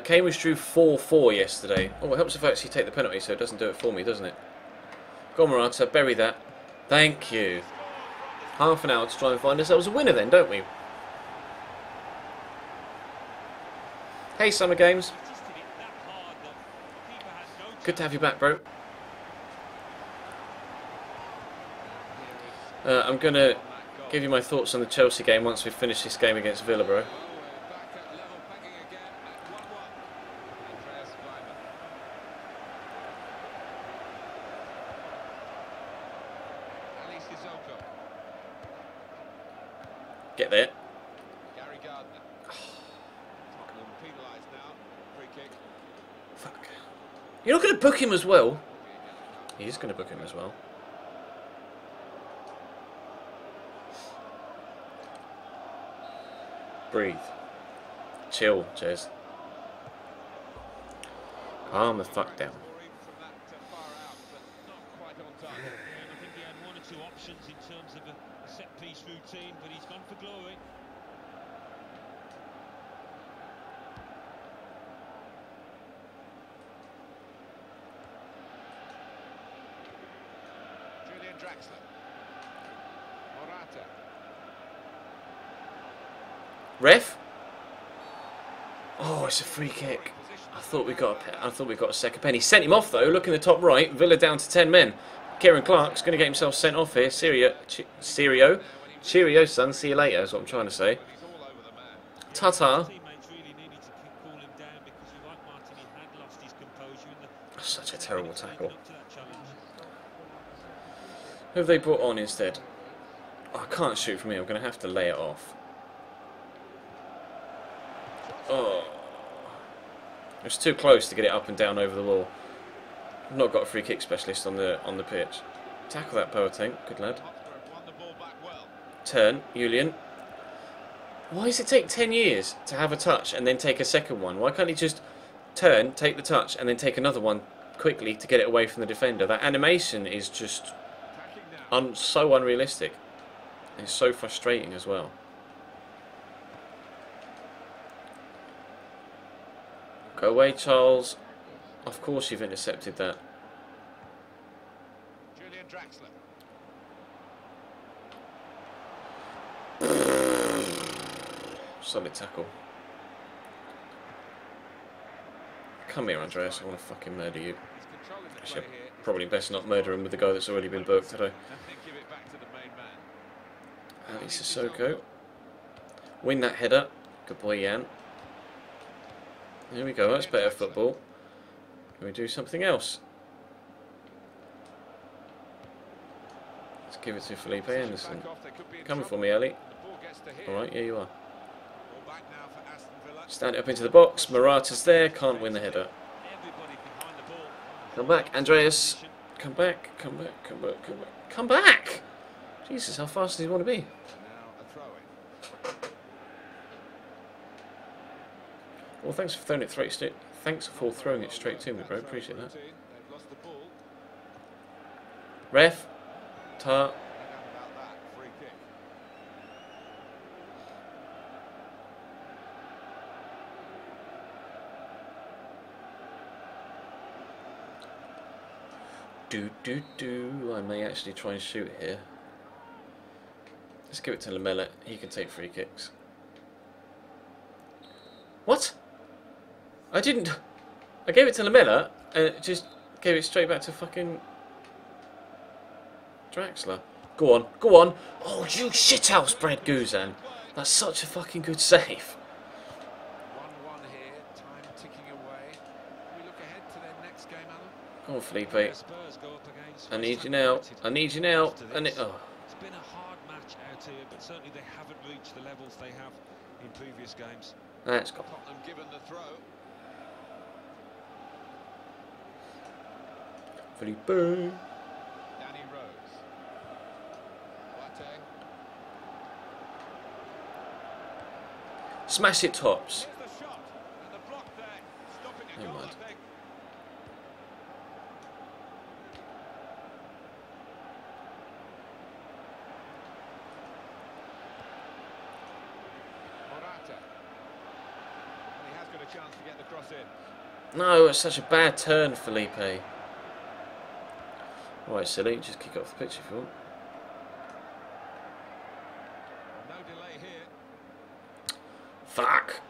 Cambridge drew 4-4 yesterday. Oh, it helps if I actually take the penalty so it doesn't do it for me, doesn't it? Go on, Morata, bury that. Thank you. Half an hour to try and find ourselves a winner then, don't we? Hey, Summer Games. Good to have you back, bro. I'm going to give you my thoughts on the Chelsea game once we finish this game against Villa, bro. Tottenham penalised now. Free kick. Fuck. You're not going to book him as well. He is going to book him as well. Breathe. Chill, Jez. Calm the fuck down. From that far out, but not quite on time. And I think he had one or two options in terms of a set-piece routine, but he's gone for glory. Julian Draxler. Morata. Ref? Oh, it's a free kick. I thought we got a second penny. Sent him off though. Look in the top right. Villa down to 10 men. Kieran Clark's going to get himself sent off here. Cheerio, son. See you later. Is what I'm trying to say. He's all over the man. Ta-ta. Teammates really needed to call him down because you're right, Martin, he had lost his composure in the Such a terrible tackle. up to that challenge. Who have they brought on instead? Oh, I can't shoot from here. I'm going to have to lay it off. Oh. It's too close to get it up and down over the wall. I've not got a free kick specialist on the pitch. Tackle that Boateng. Good lad. Hotspur won the ball back well. Turn, Julian. Why does it take 10 years to have a touch and then take a second one? Why can't he just turn, take the touch, and then take another one quickly to get it away from the defender? That animation is just Attacking now. so unrealistic. It's so frustrating as well. Go away, Charles. Of course you've intercepted that. Julian Draxler. Solid tackle. Come here, Andreas. I want to fucking murder you. He's controlling the Actually, play here. probably best not murder him with the guy that's already been booked today. And then give it back to the main man. Ali Sissoko. Win that header. Good boy, Jan. There we go. That's better football. Can we do something else? Let's give it to Felipe Anderson. Back off, they could be in Coming for trouble. me, Ali. The ball gets to him. Alright, yeah, you are. Ball back now for Aston Villa. Stand it up into the box. Morata's there. Can't win the header. Everybody behind the ball. Come back, Andreas. Come back. Come back. Come back. Come back. Come back! Jesus, how fast does he want to be? Now a throw in. Well, thanks for throwing it straight. Thanks for throwing it straight to me, bro. Appreciate that. They've lost the ball. Ref. Tar. No doubt about that. Free kick. I may actually try and shoot here. Let's give it to Lamella. He can take free kicks. What? I didn't. I gave it to Lamella and just gave it straight back to fucking Draxler. Go on, go on. Oh, you shithouse, Brad Guzan. That's such a fucking good save. 1-1 here. Time ticking away. Can we look ahead to their next game, Alan? Come on, Felipe. Spurs go up against I need West you Ham now. United. I need you now. After And this, oh. It's been a hard match out here, but certainly they haven't reached the levels they have in previous games. That's gone. Tottenham given the throw. Felipe. Danny Rose. Boateng. Smash it, tops. Here's the shot. And the block there. Stopping a Never goal, mind. I think. Morata. And he has got a chance to get the cross in. No, it's such a bad turn, Felipe. Alright, silly. Just kick off the pitch if you want. No delay here. Fuck!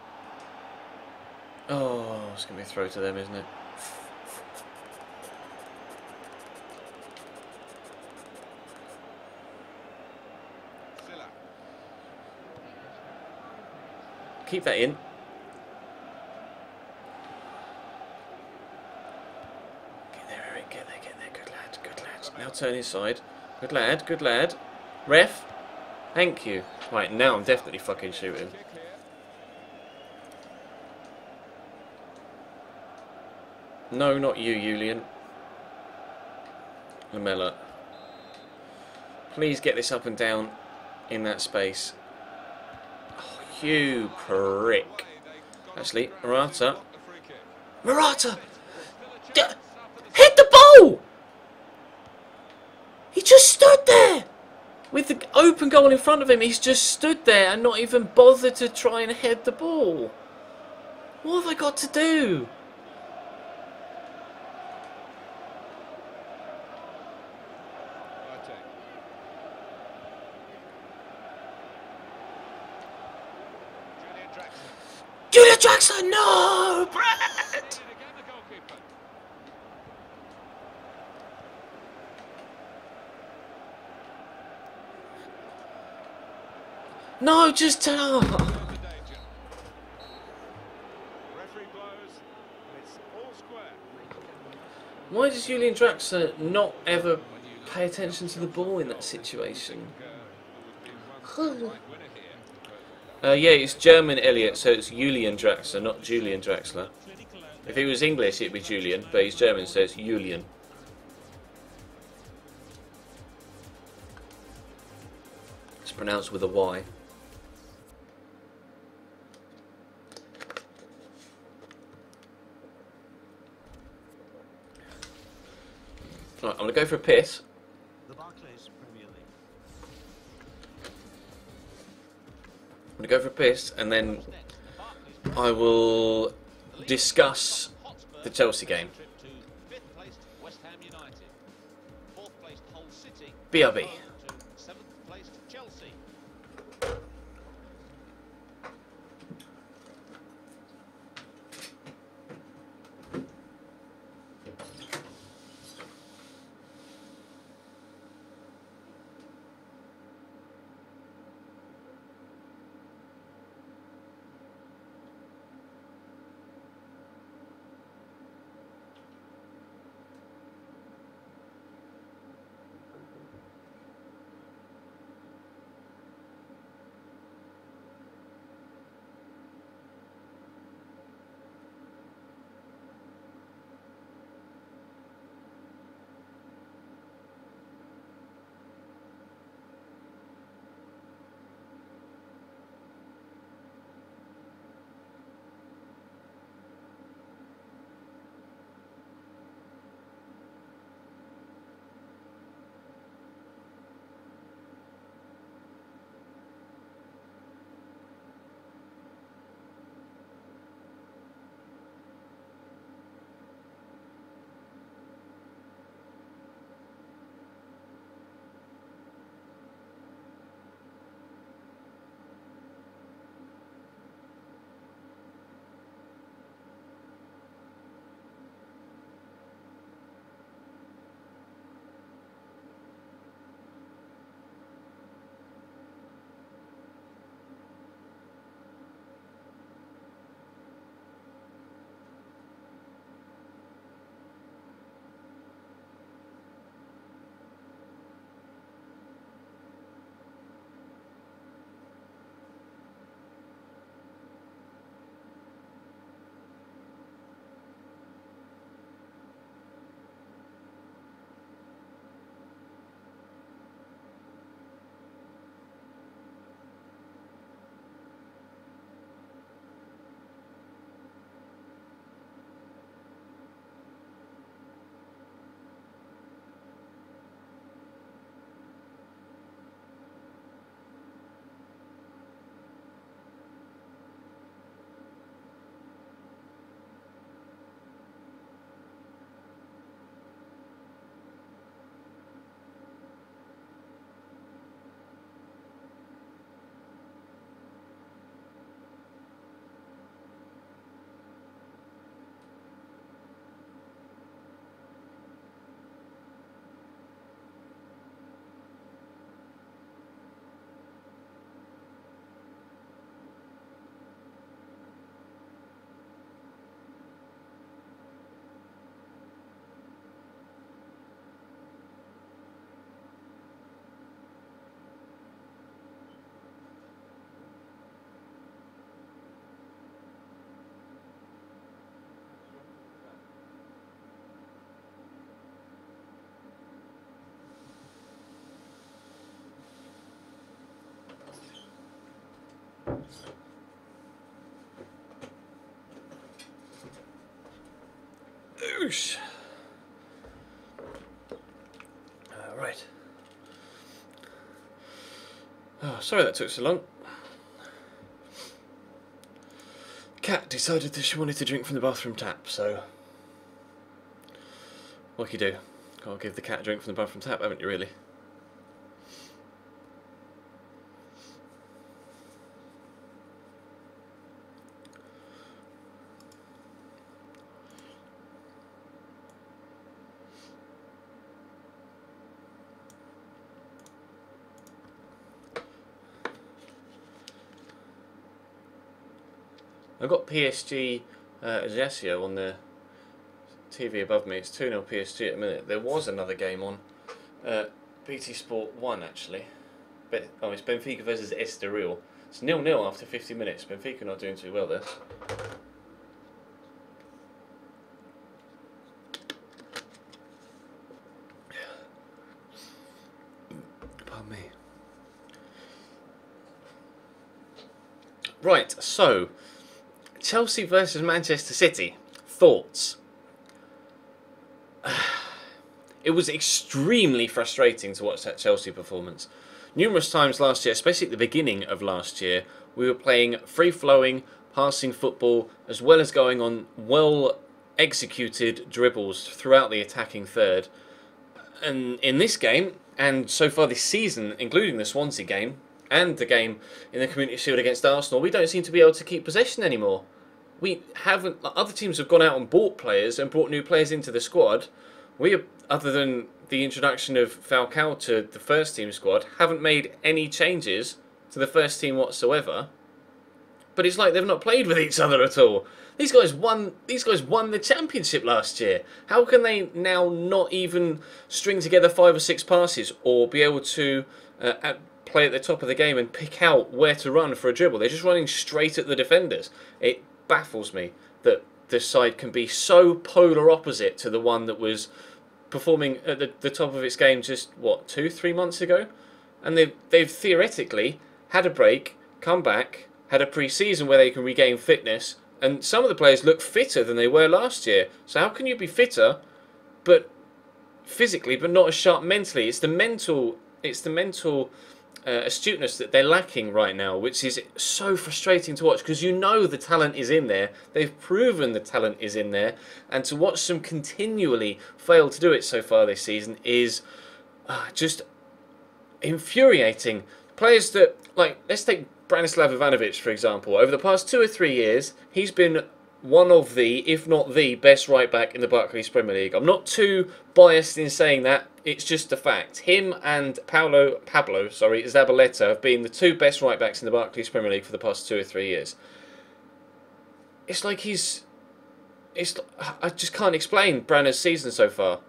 Oh, it's going to be a throw to them, isn't it? Silla. Keep that in. Get there, Eric. Get there, get there. Good lad, good lad. Now turn inside. Good lad, good lad. Ref. Thank you. Right, now I'm definitely fucking shooting. Kick here. No, not you, Julian. Lamella. Please get this up and down in that space. Oh, you prick. Actually, Morata. Morata! Hit the ball! He just stood there! With the open goal in front of him, he's just stood there and not even bothered to try and head the ball. What have I got to do? Julian Draxler, no! Brett! No, just... Why does Julian Draxler not ever pay attention to the ball in that situation? Yeah, it's German, Elliot, so it's Julian Draxler, not Julian Draxler. If he was English, it'd be Julian, but he's German, so it's Julian. It's pronounced with a Y. Right, I'm going to go for a piss. The Barclays Premier League. I'm going to go for a piss, and then I will discuss the Chelsea game. BRB. Boosh. Right. Oh, sorry that took so long. Cat decided that she wanted to drink from the bathroom tap, so what can you do? Can't give the cat a drink from the bathroom tap, haven't you, really? I've got PSG Ajaccio on the TV above me. It's 2-0 PSG at the minute. There was another game on BT Sport 1 actually. Oh, it's Benfica versus Estoril. It's 0-0 after 50 minutes. Benfica not doing too well there. Pardon me. Right, so Chelsea versus Manchester City. Thoughts? It was extremely frustrating to watch that Chelsea performance. Numerous times last year, especially at the beginning of last year, we were playing free-flowing, passing football, as well as going on well-executed dribbles throughout the attacking third. And in this game, and so far this season, including the Swansea game, and the game in the Community Shield against Arsenal, we don't seem to be able to keep possession anymore. We haven't. Other teams have gone out and bought players and brought new players into the squad. We, other than the introduction of Falcao to the first team squad, haven't made any changes to the first team whatsoever. But it's like they've not played with each other at all. These guys won the championship last year. How can they now not even string together 5 or 6 passes or be able to play at the top of the game and pick out where to run for a dribble? They're just running straight at the defenders. It baffles me that this side can be so polar opposite to the one that was performing at the top of its game just, what, 2-3 months ago? And they've theoretically had a break, come back, had a pre-season where they can regain fitness, and some of the players look fitter than they were last year. So how can you be fitter, but physically, but not as sharp mentally? It's the mental astuteness that they're lacking right now, which is so frustrating to watch, because you know the talent is in there. They've proven the talent is in there, and to watch them continually fail to do it so far this season is just infuriating. Players that, like, let's take Branislav Ivanovic, for example. Over the past 2 or 3 years, he's been one of the, if not the, best right-back in the Barclays Premier League. I'm not too biased in saying that. It's just a fact. Him and Pablo Zabaleta have been the 2 best right-backs in the Barclays Premier League for the past 2 or 3 years. It's like I just can't explain Branner's season so far.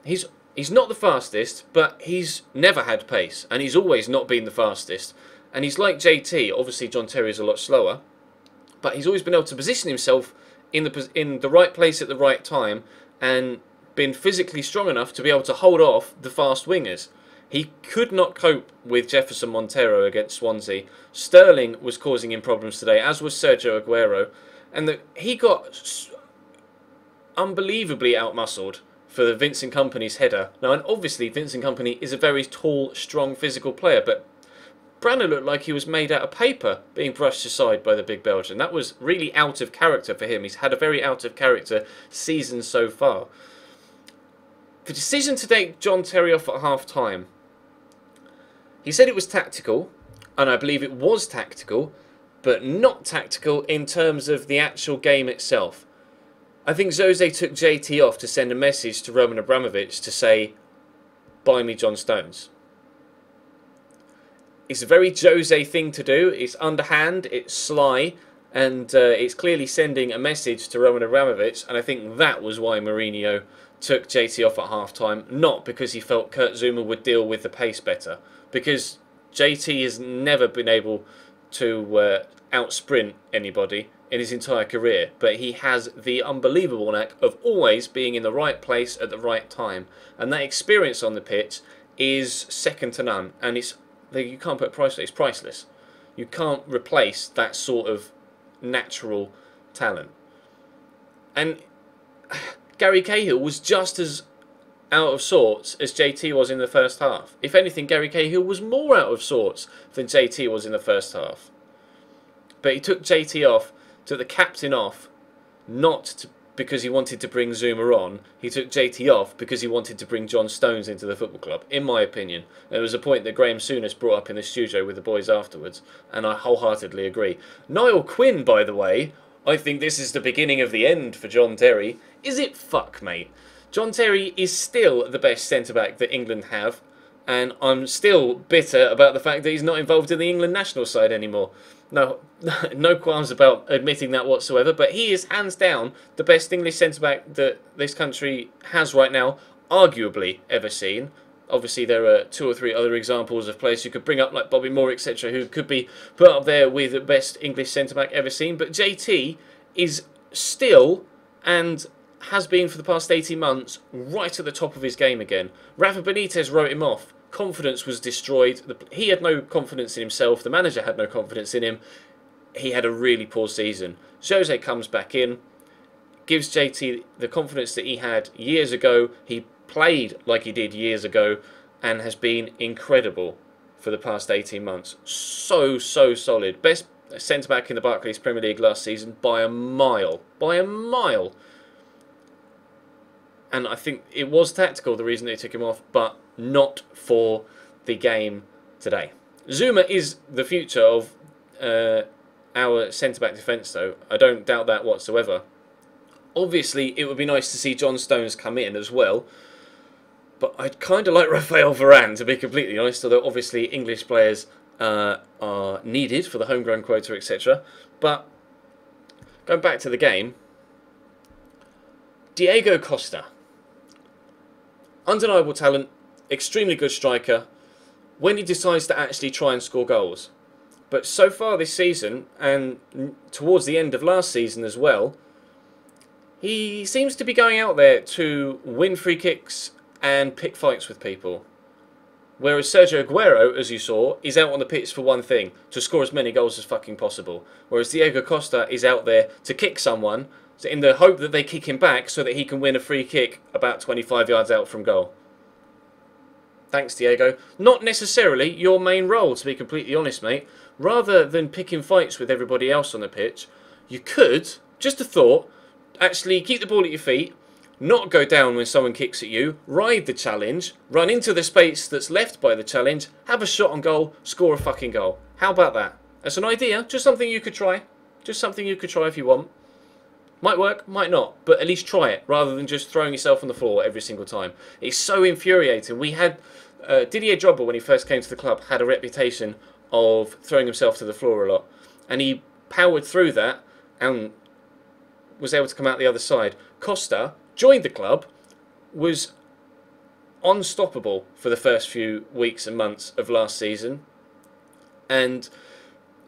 He's not the fastest, but he's never had pace, and he's always not been the fastest. And he's like JT. Obviously, John Terry's a lot slower, but he's always been able to position himself in the right place at the right time and been physically strong enough to be able to hold off the fast wingers. He could not cope with Jefferson Montero against Swansea. Sterling was causing him problems today, as was Sergio Aguero. And he got unbelievably outmuscled for the Vincent Kompany's header. Now, and obviously, Vincent Kompany is a very tall, strong, physical player, but Branner looked like he was made out of paper being brushed aside by the big Belgian. That was really out of character for him. He's had a very out of character season so far. The decision to take John Terry off at half-time, he said it was tactical, and I believe it was tactical, but not tactical in terms of the actual game itself. I think Jose took JT off to send a message to Roman Abramovich to say, buy me John Stones. It's a very Jose thing to do. It's underhand, it's sly, and it's clearly sending a message to Roman Abramovich, and I think that was why Mourinho took JT off at half-time, not because he felt Kurt Zuma would deal with the pace better, because JT has never been able to out-sprint anybody in his entire career, but he has the unbelievable knack of always being in the right place at the right time, and that experience on the pitch is second to none, and you can't put a price on it. It's priceless. You can't replace that sort of natural talent. And Gary Cahill was just as out of sorts as JT was in the first half. If anything, Gary Cahill was more out of sorts than JT was in the first half. But he took JT off, took the captain off, because he wanted to bring Zuma on. He took JT off because he wanted to bring John Stones into the football club, in my opinion. There was a point that Graham Souness brought up in the studio with the boys afterwards, and I wholeheartedly agree. Niall Quinn, by the way, I think this is the beginning of the end for John Terry. Is it? Fuck, mate. John Terry is still the best centre-back that England have, and I'm still bitter about the fact that he's not involved in the England national side anymore. No qualms about admitting that whatsoever, but he is hands down the best English centre-back that this country has right now, arguably ever seen. Obviously, there are 2 or 3 other examples of players who could bring up, like Bobby Moore, etc., who could be put up there with the best English centre-back ever seen, but JT is still, and has been for the past 18 months, right at the top of his game again. Rafa Benitez wrote him off. Confidence was destroyed. He had no confidence in himself. The manager had no confidence in him. He had a really poor season. Jose comes back in, gives JT the confidence that he had years ago. He played like he did years ago and has been incredible for the past 18 months. So solid. Best centre-back in the Barclays Premier League last season by a mile. By a mile. And I think it was tactical, the reason they took him off, but not for the game today. Zuma is the future of our centre-back defence, though. I don't doubt that whatsoever. Obviously, it would be nice to see John Stones come in as well. But I'd kind of like Raphael Varane, to be completely honest, although obviously English players are needed for the homegrown quota, etc. But going back to the game, Diego Costa. Undeniable talent, extremely good striker, when he decides to actually try and score goals. But so far this season, and towards the end of last season as well, he seems to be going out there to win free kicks and pick fights with people. Whereas Sergio Aguero, as you saw, is out on the pitch for one thing, to score as many goals as fucking possible. Whereas Diego Costa is out there to kick someone, in the hope that they kick him back so that he can win a free kick about 25 yards out from goal. Thanks, Diego. Not necessarily your main role, to be completely honest, mate. Rather than picking fights with everybody else on the pitch, you could, just a thought, actually keep the ball at your feet, not go down when someone kicks at you, ride the challenge, run into the space that's left by the challenge, have a shot on goal, score a fucking goal. How about that? That's an idea, just something you could try. Just something you could try if you want. Might work, might not, but at least try it, rather than just throwing yourself on the floor every single time. It's so infuriating. We had Didier Drogba, when he first came to the club, had a reputation of throwing himself to the floor a lot. And he powered through that and was able to come out the other side. Costa joined the club, was unstoppable for the first few weeks and months of last season. And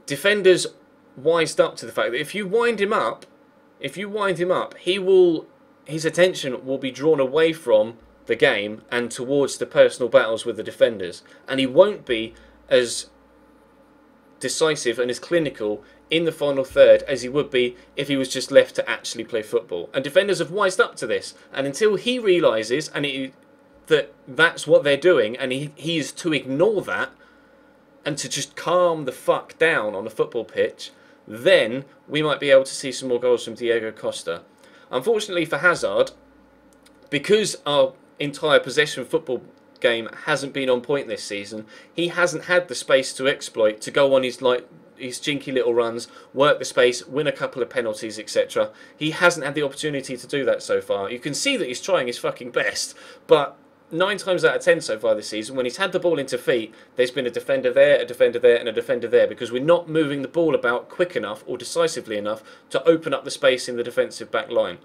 defenders wised up to the fact that if you wind him up, his attention will be drawn away from the game and towards the personal battles with the defenders, and he won't be as decisive and as clinical in the final third as he would be if he was just left to actually play football. And defenders have wised up to this, and until he realises that that's what they're doing, and he is to ignore that and to just calm the fuck down on the football pitch, then we might be able to see some more goals from Diego Costa. Unfortunately for Hazard, because our entire possession football game hasn't been on point this season, he hasn't had the space to exploit, to go on his jinky little runs, work the space, win a couple of penalties, etc. He hasn't had the opportunity to do that so far. You can see that he's trying his fucking best, but 9 times out of 10 so far this season, when he's had the ball into feet, there's been a defender there, and a defender there, because we're not moving the ball about quick enough or decisively enough to open up the space in the defensive back line.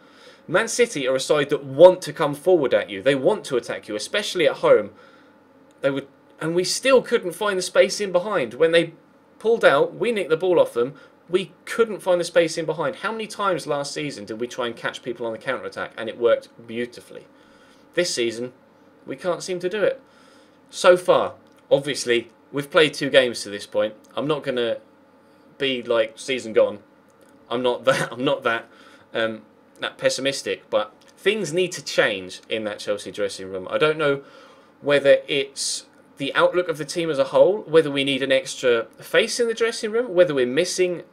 Man City are a side that want to come forward at you. They want to attack you, especially at home. And we still couldn't find the space in behind. When they pulled out, we nicked the ball off them. We couldn't find the space in behind. How many times last season did we try and catch people on the counter-attack, and it worked beautifully? This season, we can't seem to do it. So far, obviously, we've played 2 games to this point. I'm not going to be like season gone. I'm not that pessimistic, but things need to change in that Chelsea dressing room. I don't know whether it's the outlook of the team as a whole, whether we need an extra face in the dressing room, whether we're missing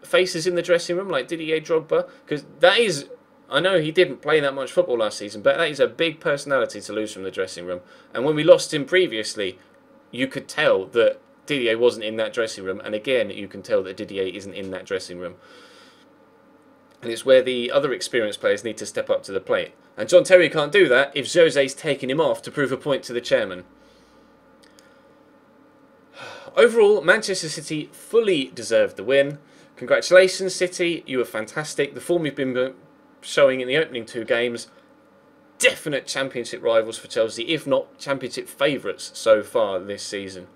faces in the dressing room like Didier Drogba, because that is, I know he didn't play that much football last season, but that is a big personality to lose from the dressing room. And when we lost him previously, you could tell that Didier wasn't in that dressing room, and again, you can tell that Didier isn't in that dressing room. And it's where the other experienced players need to step up to the plate. And John Terry can't do that if Jose's taking him off to prove a point to the chairman. Overall, Manchester City fully deserved the win. Congratulations, City. You were fantastic. The form you've been showing in the opening 2 games, definite championship rivals for Chelsea, if not championship favourites so far this season.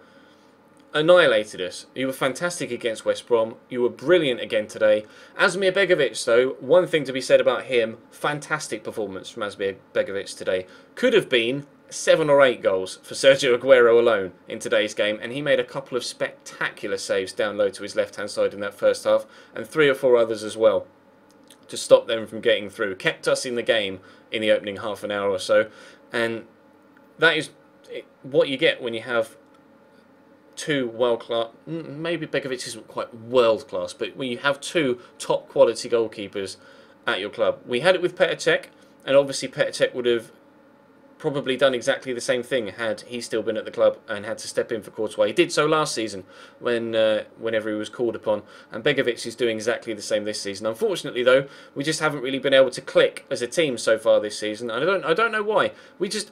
Annihilated us. You were fantastic against West Brom. You were brilliant again today. Asmir Begovic, though, one thing to be said about him, fantastic performance from Asmir Begovic today. Could have been 7 or 8 goals for Sergio Aguero alone in today's game, and he made a couple of spectacular saves down low to his left-hand side in that first half, and 3 or 4 others as well, to stop them from getting through. Kept us in the game in the opening half an hour or so, and that is what you get when you have 2 world-class, maybe Begovic isn't quite world-class, but when you have 2 top-quality goalkeepers at your club. We had it with Petr Cech, and obviously Petr Cech would have probably done exactly the same thing had he still been at the club and had to step in for Courtois. He did so last season whenever he was called upon, and Begovic is doing exactly the same this season. Unfortunately, though, we just haven't really been able to click as a team so far this season. I don't know why.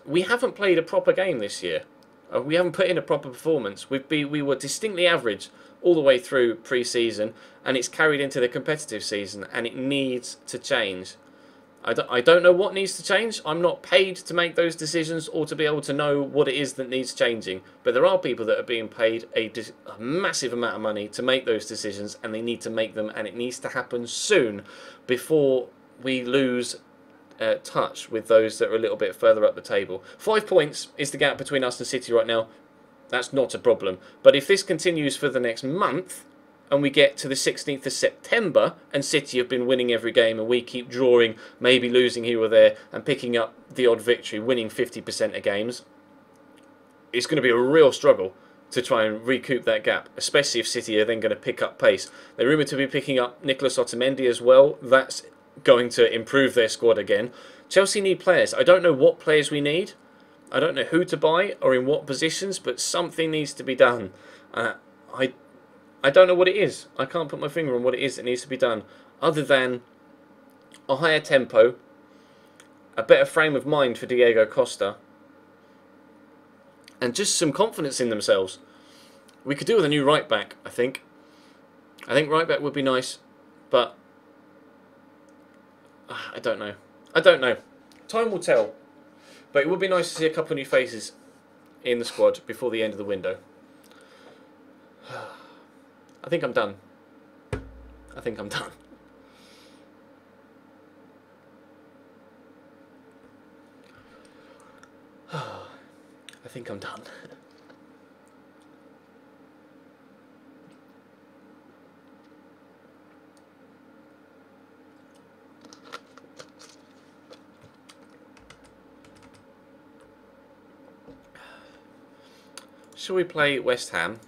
We haven't played a proper game this year. We haven't put in a proper performance. We were distinctly average all the way through pre-season, and it's carried into the competitive season, and it needs to change. I don't know what needs to change. I'm not paid to make those decisions or to be able to know what it is that needs changing. But there are people that are being paid a massive amount of money to make those decisions, and they need to make them, and it needs to happen soon before we lose touch with those that are a little bit further up the table. 5 points is the gap between us and City right now. That's not a problem. But if this continues for the next month, and we get to the 16th of September, and City have been winning every game, and we keep drawing, maybe losing here or there, and picking up the odd victory, winning 50% of games, it's going to be a real struggle to try and recoup that gap, especially if City are then going to pick up pace. They're rumoured to be picking up Nicolas Otamendi as well. That's going to improve their squad again. Chelsea need players. I don't know what players we need. I don't know who to buy or in what positions, but something needs to be done. I don't know what it is. I can't put my finger on what it is that needs to be done, other than a higher tempo, a better frame of mind for Diego Costa, and just some confidence in themselves. We could do with a new right back, I think. I think right back would be nice, but I don't know. I don't know. Time will tell. But it would be nice to see a couple of new faces in the squad before the end of the window. I think I'm done. I think I'm done. I think I'm done. Shall we play West Ham?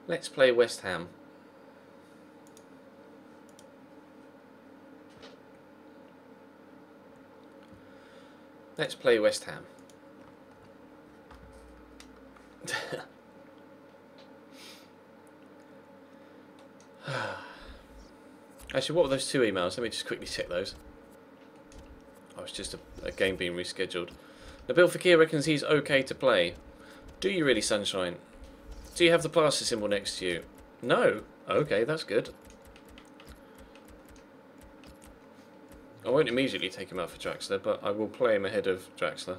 Let's play West Ham. Let's play West Ham. Actually, what were those 2 emails? Let me just quickly check those. Oh, it's just a game being rescheduled. Nabil Fekir reckons he's okay to play. Do you really, Sunshine? Do you have the plaster symbol next to you? No? Okay, that's good. I won't immediately take him out for Draxler, but I will play him ahead of Draxler.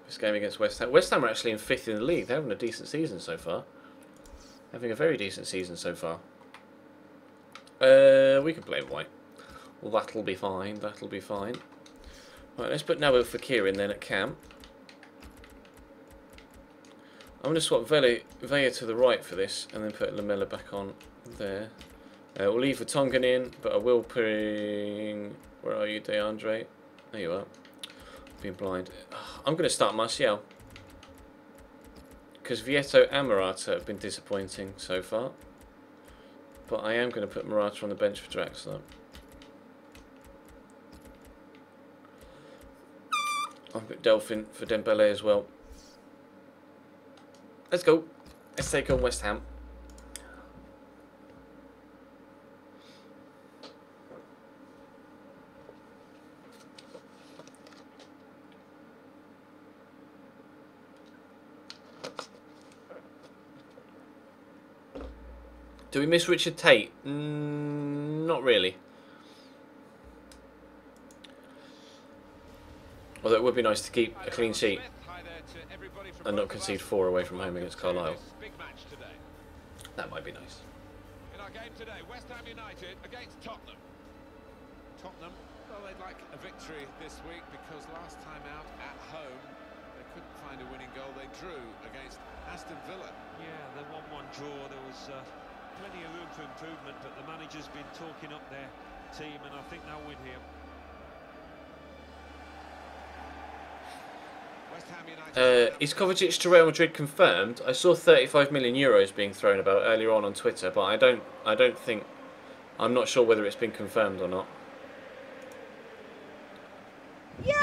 This game against West Ham. West Ham are actually in 5th in the league. They're having a decent season so far. Having a very decent season so far. We can play white. Well, that'll be fine. That'll be fine. Right, let's put Nabil Fekir in then at cam. I'm going to swap Villa to the right for this, and then put Lamella back on there. We'll leave the Tongan in, but I will bring... Where are you, DeAndre? There you are. Being blind. I'm going to start Martial. Because Vieto and Morata have been disappointing so far. But I am going to put Morata on the bench for Draxler. I'll put Delphin for Dembele as well. Let's go. Let's take on West Ham. Do we miss Richard Tate? Not really. Although it would be nice to keep a clean sheet and not concede 4 away from home against Carlisle. That might be nice. In our game today, West Ham United against Tottenham. Tottenham, well, they'd like a victory this week because last time out at home they couldn't find a winning goal. They drew against Aston Villa. Yeah, the 1-1 draw. There was plenty of room for improvement, but the manager's been talking up their team, and I think they'll win here. Is Kovacic to Real Madrid confirmed? I saw 35 million euros being thrown about earlier on Twitter, but I don't think, I'm not sure whether it's been confirmed or not. Yeah,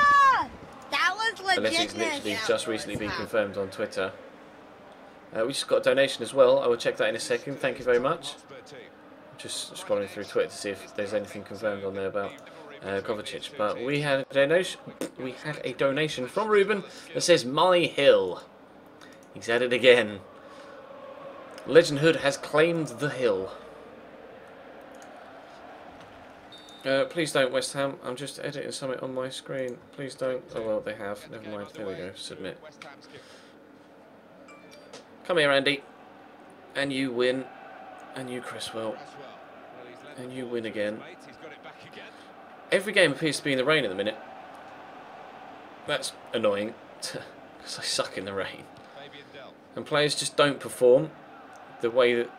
that was legit. Unless it's literally just recently been confirmed on Twitter. We just got a donation as well. I will check that in a second. Thank you very much. Just scrolling through Twitter to see if there's anything confirmed on there about Kovacic, but we had a donation. We had a donation from Ruben that says "My Hill." He's at it again. Legend Hood has claimed the hill. Please don't, West Ham. I'm just editing something on my screen. Please don't. Oh well, they have. Never mind. There we go. Submit. Come here, Andy. And you win. And you, Criswell. And you win again. Every game appears to be in the rain at the minute. That's annoying, because I suck in the rain. And players just don't perform the way that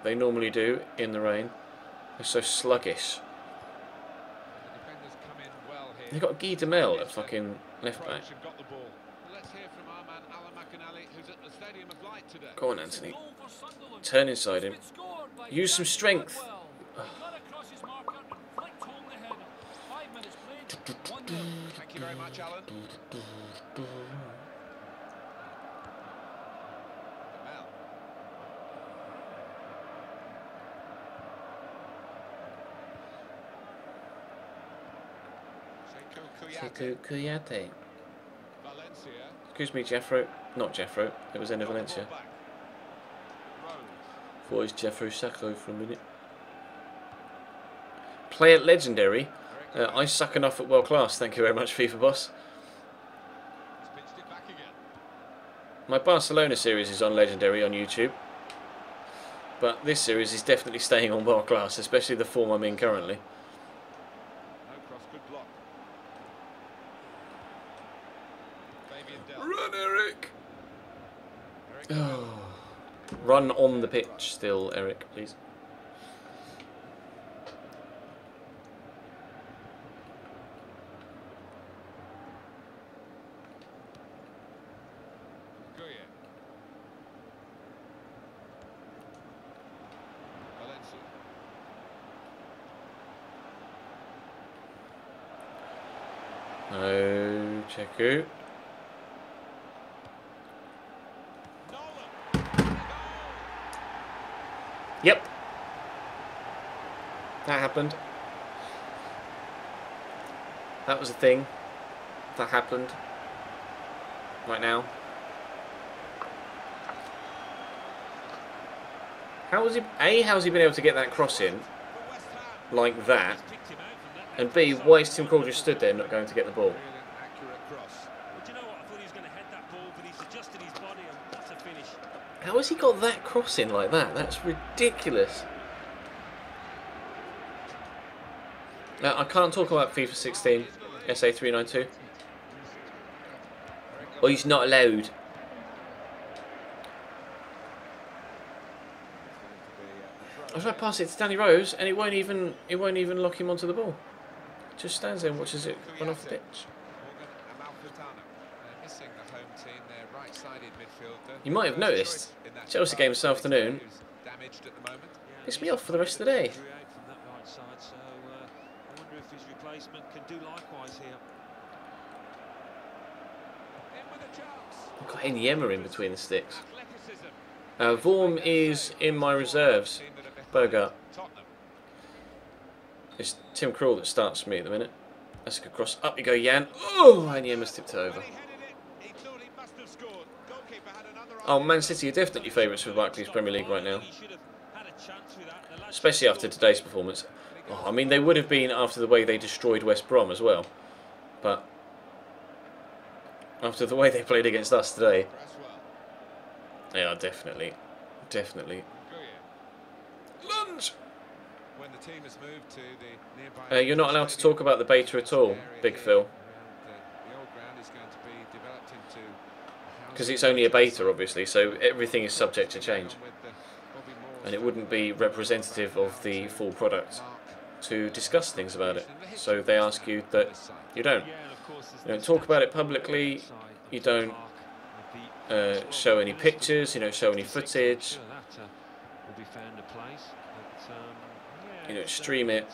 they normally do in the rain. They're so sluggish. They've got Guy Demel at fucking left back. Go on, Anthony. Turn inside him. Use some strength. Thank you very much, Alan. Sekou Kouyaté. Excuse me, Jeffro. Not Jeffro. It was Ender Valencia. Thought it was Jeffro Sacco for a minute. Play at Legendary. I suck enough at world class. Thank you very much, FIFA boss. My Barcelona series is on Legendary on YouTube, but this series is definitely staying on world class, especially the form I'm in currently. Run, Eric! Oh. Run on the pitch still, Eric, please. No, Cheku. Yep. That happened. That was a thing. That happened. Right now. How was he... A, how's he been able to get that cross in? Like that. And B, why is Tim Krul just stood there not going to get the ball? How has he got that cross in like that? That's ridiculous. I can't talk about FIFA 16, SA392. Or he's not allowed. If I pass it to Danny Rose, and it won't even lock him onto the ball. Just stands there and watches it run off the pitch. You might have noticed Chelsea game this afternoon pissed me off for the rest of the day. I've got Enyema in between the sticks. Vorm is in my reserves. Bogart. It's Tim Krul that starts for me at the minute. That's a good cross. Up you go, Jan. Oh, Enyema's tipped it over. Oh, Man City are definitely favourites for the Barclays Premier League right now. Especially after today's performance. Oh, I mean, they would have been after the way they destroyed West Brom as well. But after the way they played against us today. Yeah, definitely. Definitely. Lunge! When the team has moved to the nearby You're not allowed to talk about the beta at all, Big Phil. Because it's only a beta, obviously, so everything is subject to change. And it wouldn't be representative of the full product to discuss things about it. So they ask you that you don't. You don't talk about it publicly, you don't show any pictures, you don't show any footage, you don't stream it.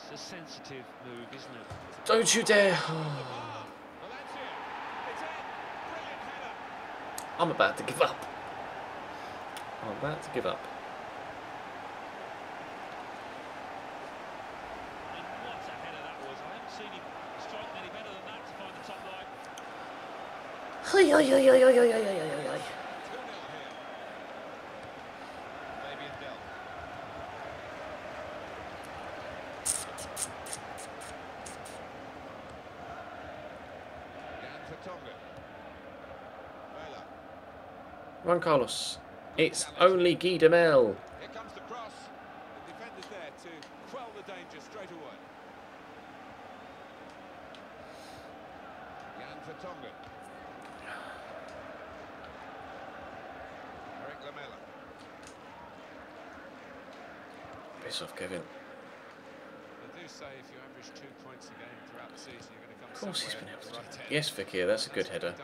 Don't you dare! I'm about to give up. I'm about to give up. Oi, oi, oi, oi, oi, oi, oi, oi, oi. Run, Carlos. It's only Guy Demel. Here comes the cross. The defender's there to quell the danger straight away. Jan Vertonghen. Eric Lamela. Piss off, Kevin. They do say if you average 2 points a game throughout the season, you're going to come Of course he's been able to do right that. Yes, Fakir, that's a good header.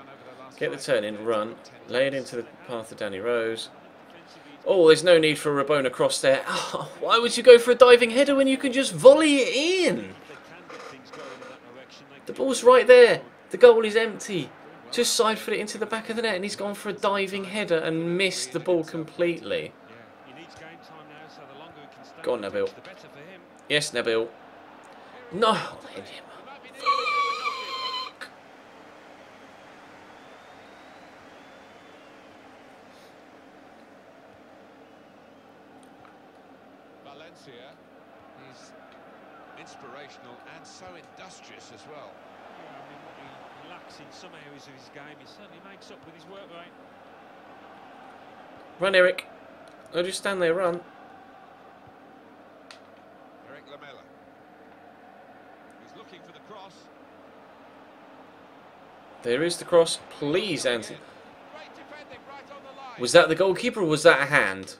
Get the turn in, run, lay it into the path of Danny Rose. Oh, there's no need for a Rabona cross there. Oh, why would you go for a diving header when you can just volley it in? The ball's right there. The goal is empty. Just side foot it into the back of the net and he's gone for a diving header and missed the ball completely. Go on, Nabil. Yes, Nabil. No! Valencia, he's inspirational and so industrious as well. Yeah, I mean, what he lacks in some areas of his game, he certainly makes up with his work rate. Run, Eric. Don't just stand there, run. Eric Lamela. He's looking for the cross. There is the cross. Please, Anthony. Great defending right on the line. Was that the goalkeeper or was that a hand?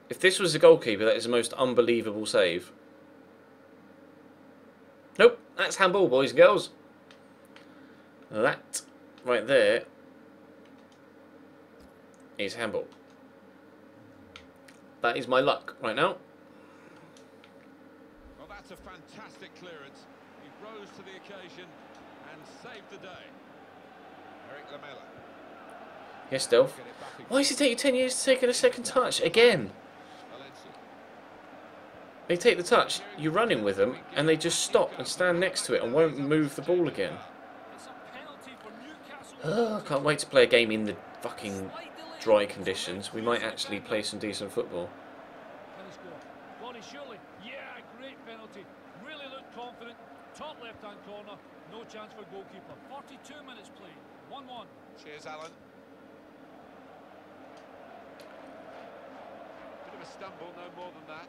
If this was the goalkeeper, that is the most unbelievable save. Nope, that's handball, boys and girls. That right there is handball. That is my luck right now. Well, that's a fantastic clearance. He rose to the occasion and saved the day. Eric Lamela. Yes, Delph. Why does it take you 10 years to take a second touch? Again. They take the touch, you're running with them, and they just stop and stand next to it and won't move the ball again. Oh, I can't wait to play a game in the fucking dry conditions. We might actually play some decent football. Yeah, great penalty. Really looked confident. Top left-hand corner. No chance for goalkeeper. 42 minutes played. 1-1. Cheers, Alan. Bit of a stumble, no more than that.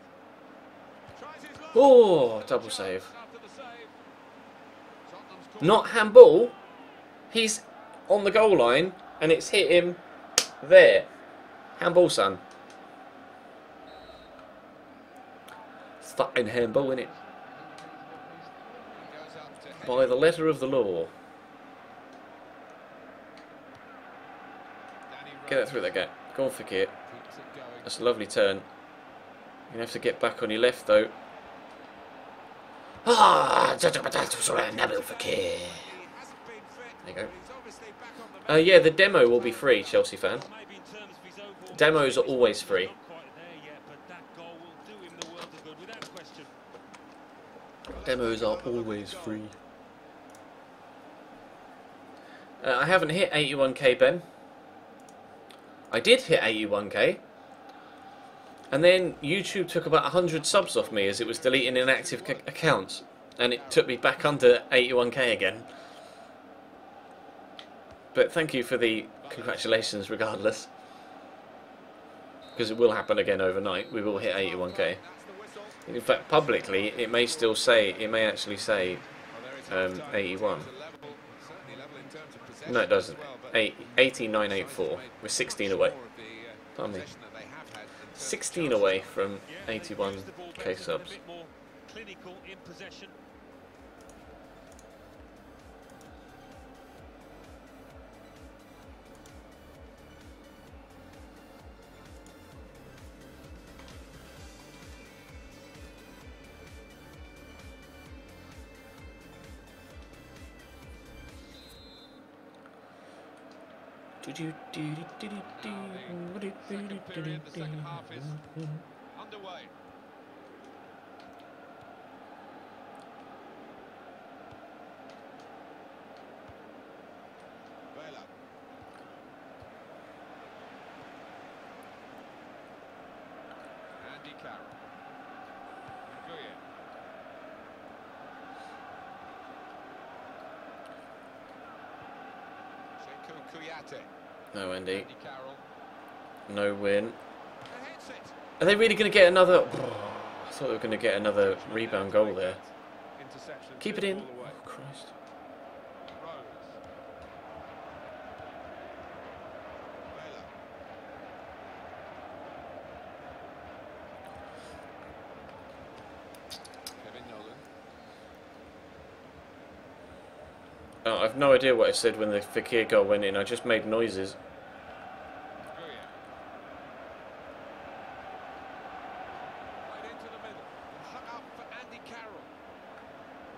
Oh, double save. Not handball. He's on the goal line and it's hit him there. Handball, son. It's fucking handball, innit? By the letter of the law. Get that through that gap. Go on, Fakir. That's a lovely turn. You're going to have to get back on your left, though. Ah! Nabil Fakir. There you go. Yeah, the demo will be free, Chelsea fan. Demos are always free. Demos are always free. I haven't hit 81k, Ben. I did hit 81k. And then YouTube took about 100 subs off me as it was deleting inactive accounts. And it took me back under 81k again. But thank you for the congratulations regardless. Because it will happen again overnight. We will hit 81k. In fact, publicly, it may still say, it may actually say 81. No, it doesn't. 8984. We're 16 away. Pardon me. 16 away from 81k subs. Second period, the second half is underway. Vela. Andy Carroll. Nguyen. Sekou Kouyaté. No, Andy. Andy Carroll. No win. And hits it. Are they really going to get another... I thought they were going to get another rebound goal there. Interception. Keep it in. Oh, Christ. Rose. Vela. Kevin Nolan. Oh, I've no idea what I said when the Fakir goal went in. I just made noises. Nguyen. Right into the middle. Hung up for Andy Carroll.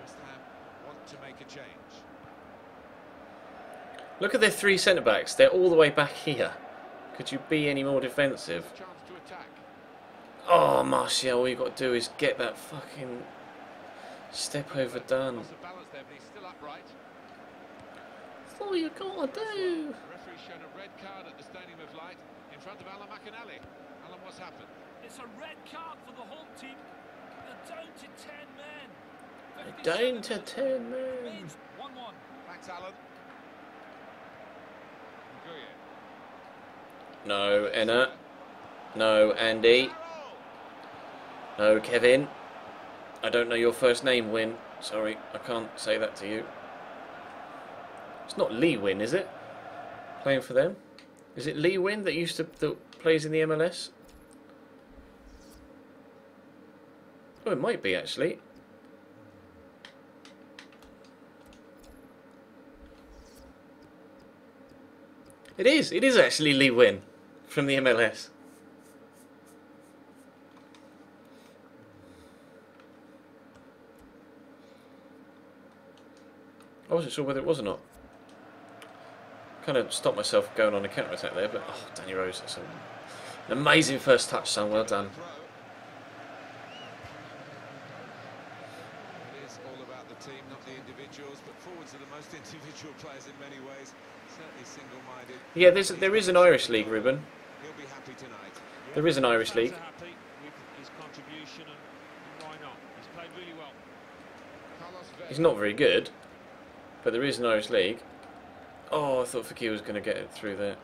West Ham want to make a change. Look at their three centre-backs. They're all the way back here. Could you be any more defensive? Chance to attack. Oh, Martial, all you've got to do is get that fucking step over done. Lots of balance there, but he's still upright. That's all you got to do. The referee's shown a red card at the Stadium of Light in front of Alan McInally. Alan, what's happened? It's a red card for the home team. They're down to 10 men. Down to 10 men. Remains 1-1. Thanks, Alan. Nguyen. No, Enna. No, Andy. No, Kevin. I don't know your first name, Win. Sorry, I can't say that to you. It's not Lee Win, is it? Playing for them? Is it Lee Win that plays in the MLS? Oh, it might be actually. It is. It is actually Lee Win from the MLS. I wasn't sure whether it was or not. Kind of stopped myself going on a counter attack there, but oh, Danny Rose, that's an amazing first touch, son. Well done. It is all about the team, not the individuals, but forwards are the most individual players in many ways. Certainly single-minded. Yeah, there is an Irish league, Ruben. He'll be happy tonight. There is an Irish league. Happy with his contribution, and why not? He's played really well. Carlos Vela. He's not very good, but there is an Irish league. Oh, I thought Fakir was going to get it through there.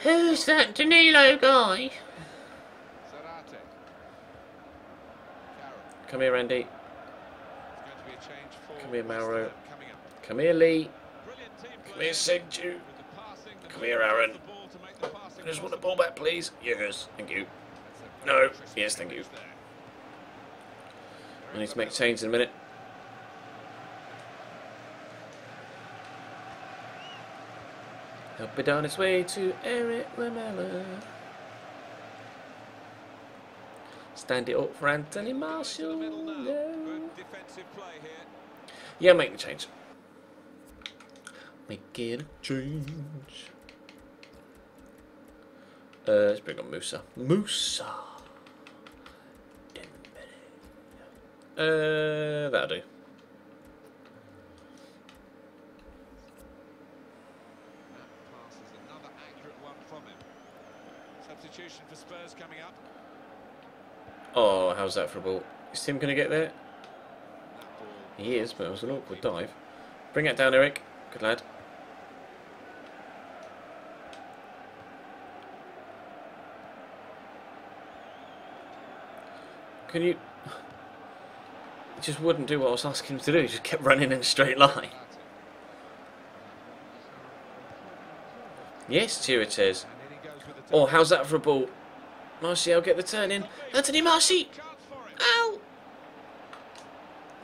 Who's that Danilo guy? Zarate. Carroll. Come here, Andy. It's going to be a change for Come here, West Mauro. Ham coming up. Come here, Lee. Brilliant team Come play here, Sigju. with the passing, the Come here, movement of Aaron. the ball to make the passing I just want the possible. ball back, please. Yes, thank you. That's a No. very interesting Yes, thank you. image there. I need to make a change in a minute. Help it on its way to Eric Lamella. Stand it up for Anthony Into Marshall. the middle now. No. Good defensive play here. Yeah, make the change. Make it a change. Let's bring on Musa. Musa. That'll do. That pass is another accurate one from him. Substitution for Spurs coming up. Oh, how's that for a ball? Is Tim going to get there? That ball. He is, but it was an awkward dive. Bring it down, Eric. Good lad. Can you... He just wouldn't do what I was asking him to do. He just kept running in a straight line. Yes, Chira says. And in he goes with the Oh, how's that for a ball? Martial, get the turn in. Anthony Martial! chance for him. Ow!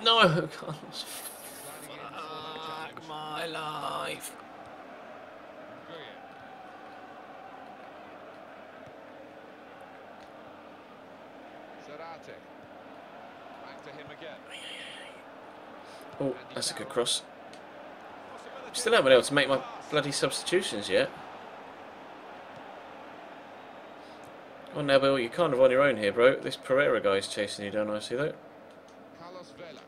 No, Carlos. Sliding in for the Fuck challenge. my life. Guya. Zarate. Back to him again. Oh, that's a good cross. Still haven't been able to make my bloody substitutions yet. Oh, now, Bill, you're kind of on your own here, bro. This Pereira guy's chasing you down nicely, though. Carlos Vela.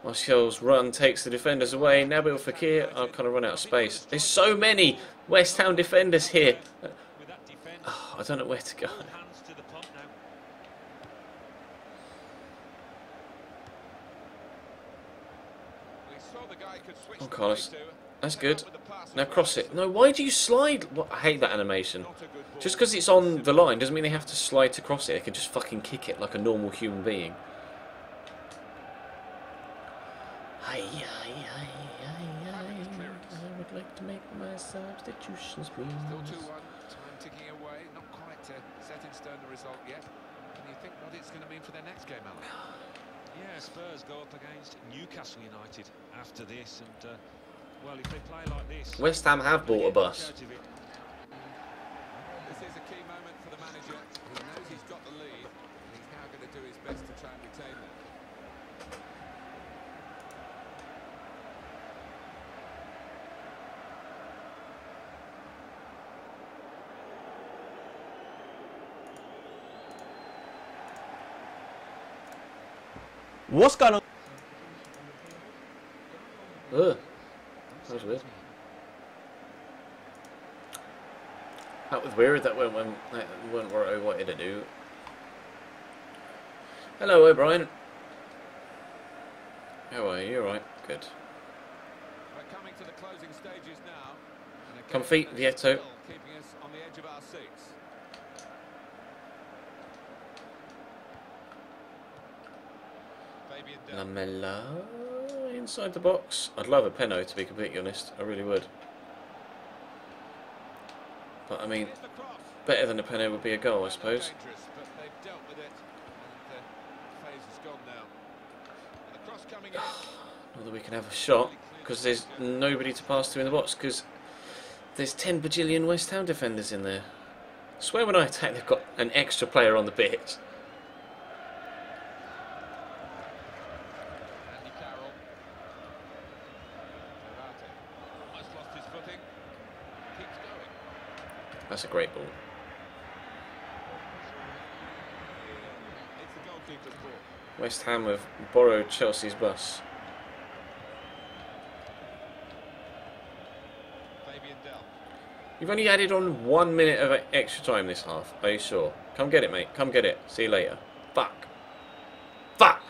Martial's run takes the defenders away. Nabil Fekir, I've kind of run out of space. There's so many West Ham defenders here. With that defence, Oh, I don't know where to go. all hands to the pump now. We saw the guy could switch Oh, the Carlos. play to. That's Set good. up with the pass Now as cross well. it. No, why do you slide? What? I hate that animation. Not a good ball. Just because it's on the line doesn't mean they have to slide to cross it. They can just fucking kick it like a normal human being. I would like to make my substitutions, please. Still 2-1. Time ticking away. Not quite set in stone the result yet. And you think what it's going to mean for their next game, Alan? Yeah, Spurs go up against Newcastle United after this, and well, if they play like this, West Ham have bought a bus. This is a key moment for the manager. He knows he's got the lead, and he's now going to do his best to try and retain that. What's going on? Ugh. That was weird. That was weird. That went what I wanted to do. Hello, O'Brien. How are you? You alright? Good. We're coming to the closing stages now. And again, Come feet, that's Vieto. still keeping us on the edge of our seats. Fabian Delph. Lamella inside the box. I'd love a penno, to be completely honest. I really would. But I mean, Here's the cross. better than a penno would be a goal, I suppose. Dangerous, but they've dealt with it, and the phase is gone now. And the cross coming in. Not that we can have a shot, because there's nobody to pass to in the box, because there's 10 bajillion West Ham defenders in there. I swear when I attack, they've got an extra player on the pitch. Andy Carroll. Zarate. Almost lost his footing. Keeps going. That's a great ball. It's the goalkeeper's ball. West Ham have borrowed Chelsea's bus. Fabian Delph. You've only added on 1 minute of extra time this half. Are you sure? Come get it, mate. Come get it. See you later. Fuck. Fuck.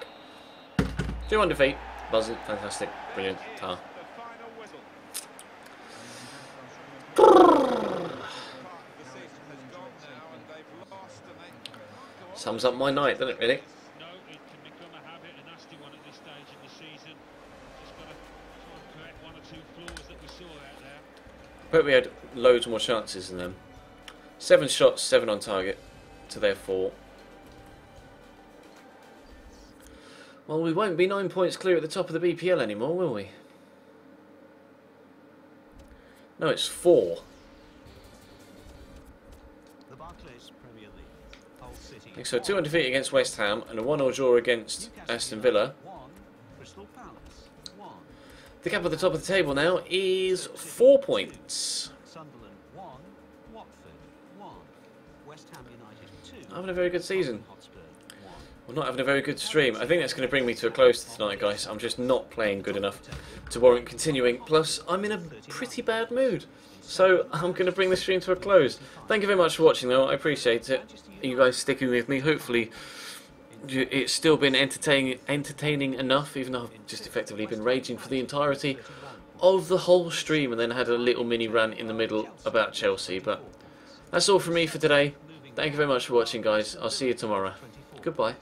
2-1 defeat. Buzzing. Fantastic. Brilliant. Tar. The final whistle. The season has gone now, and they've lost, and they can't go on. Sums up my night, doesn't it, really? no, it can become a habit, a nasty one at this stage in the season. Just got bet we had loads more chances than them. 7 shots, 7 on target to their 4. Well, we won't be 9 points clear at the top of the BPL anymore, will we? No, it's 4. The Barclays Premier League. Hull City. I think so 2 undefeated against West Ham and a 1-0 draw against Aston Villa. 1. Crystal Palace 1. The gap at the top of the table now is 4 points. Sunderland 1. Watford 1. West Ham United 2. Having a very good season. Hotspur 1. We're not having a very good stream. I think that's going to bring me to a close tonight, guys. I'm just not playing good enough to warrant continuing. Plus, I'm in a pretty bad mood. So, I'm going to bring the stream to a close. Thank you very much for watching, though. I appreciate it. You guys sticking with me. Hopefully, it's still been entertaining enough, even though I've just effectively been raging for the entirety of the whole stream and then had a little mini rant in the middle about Chelsea. But that's all from me for today. Thank you very much for watching, guys. I'll see you tomorrow. Goodbye.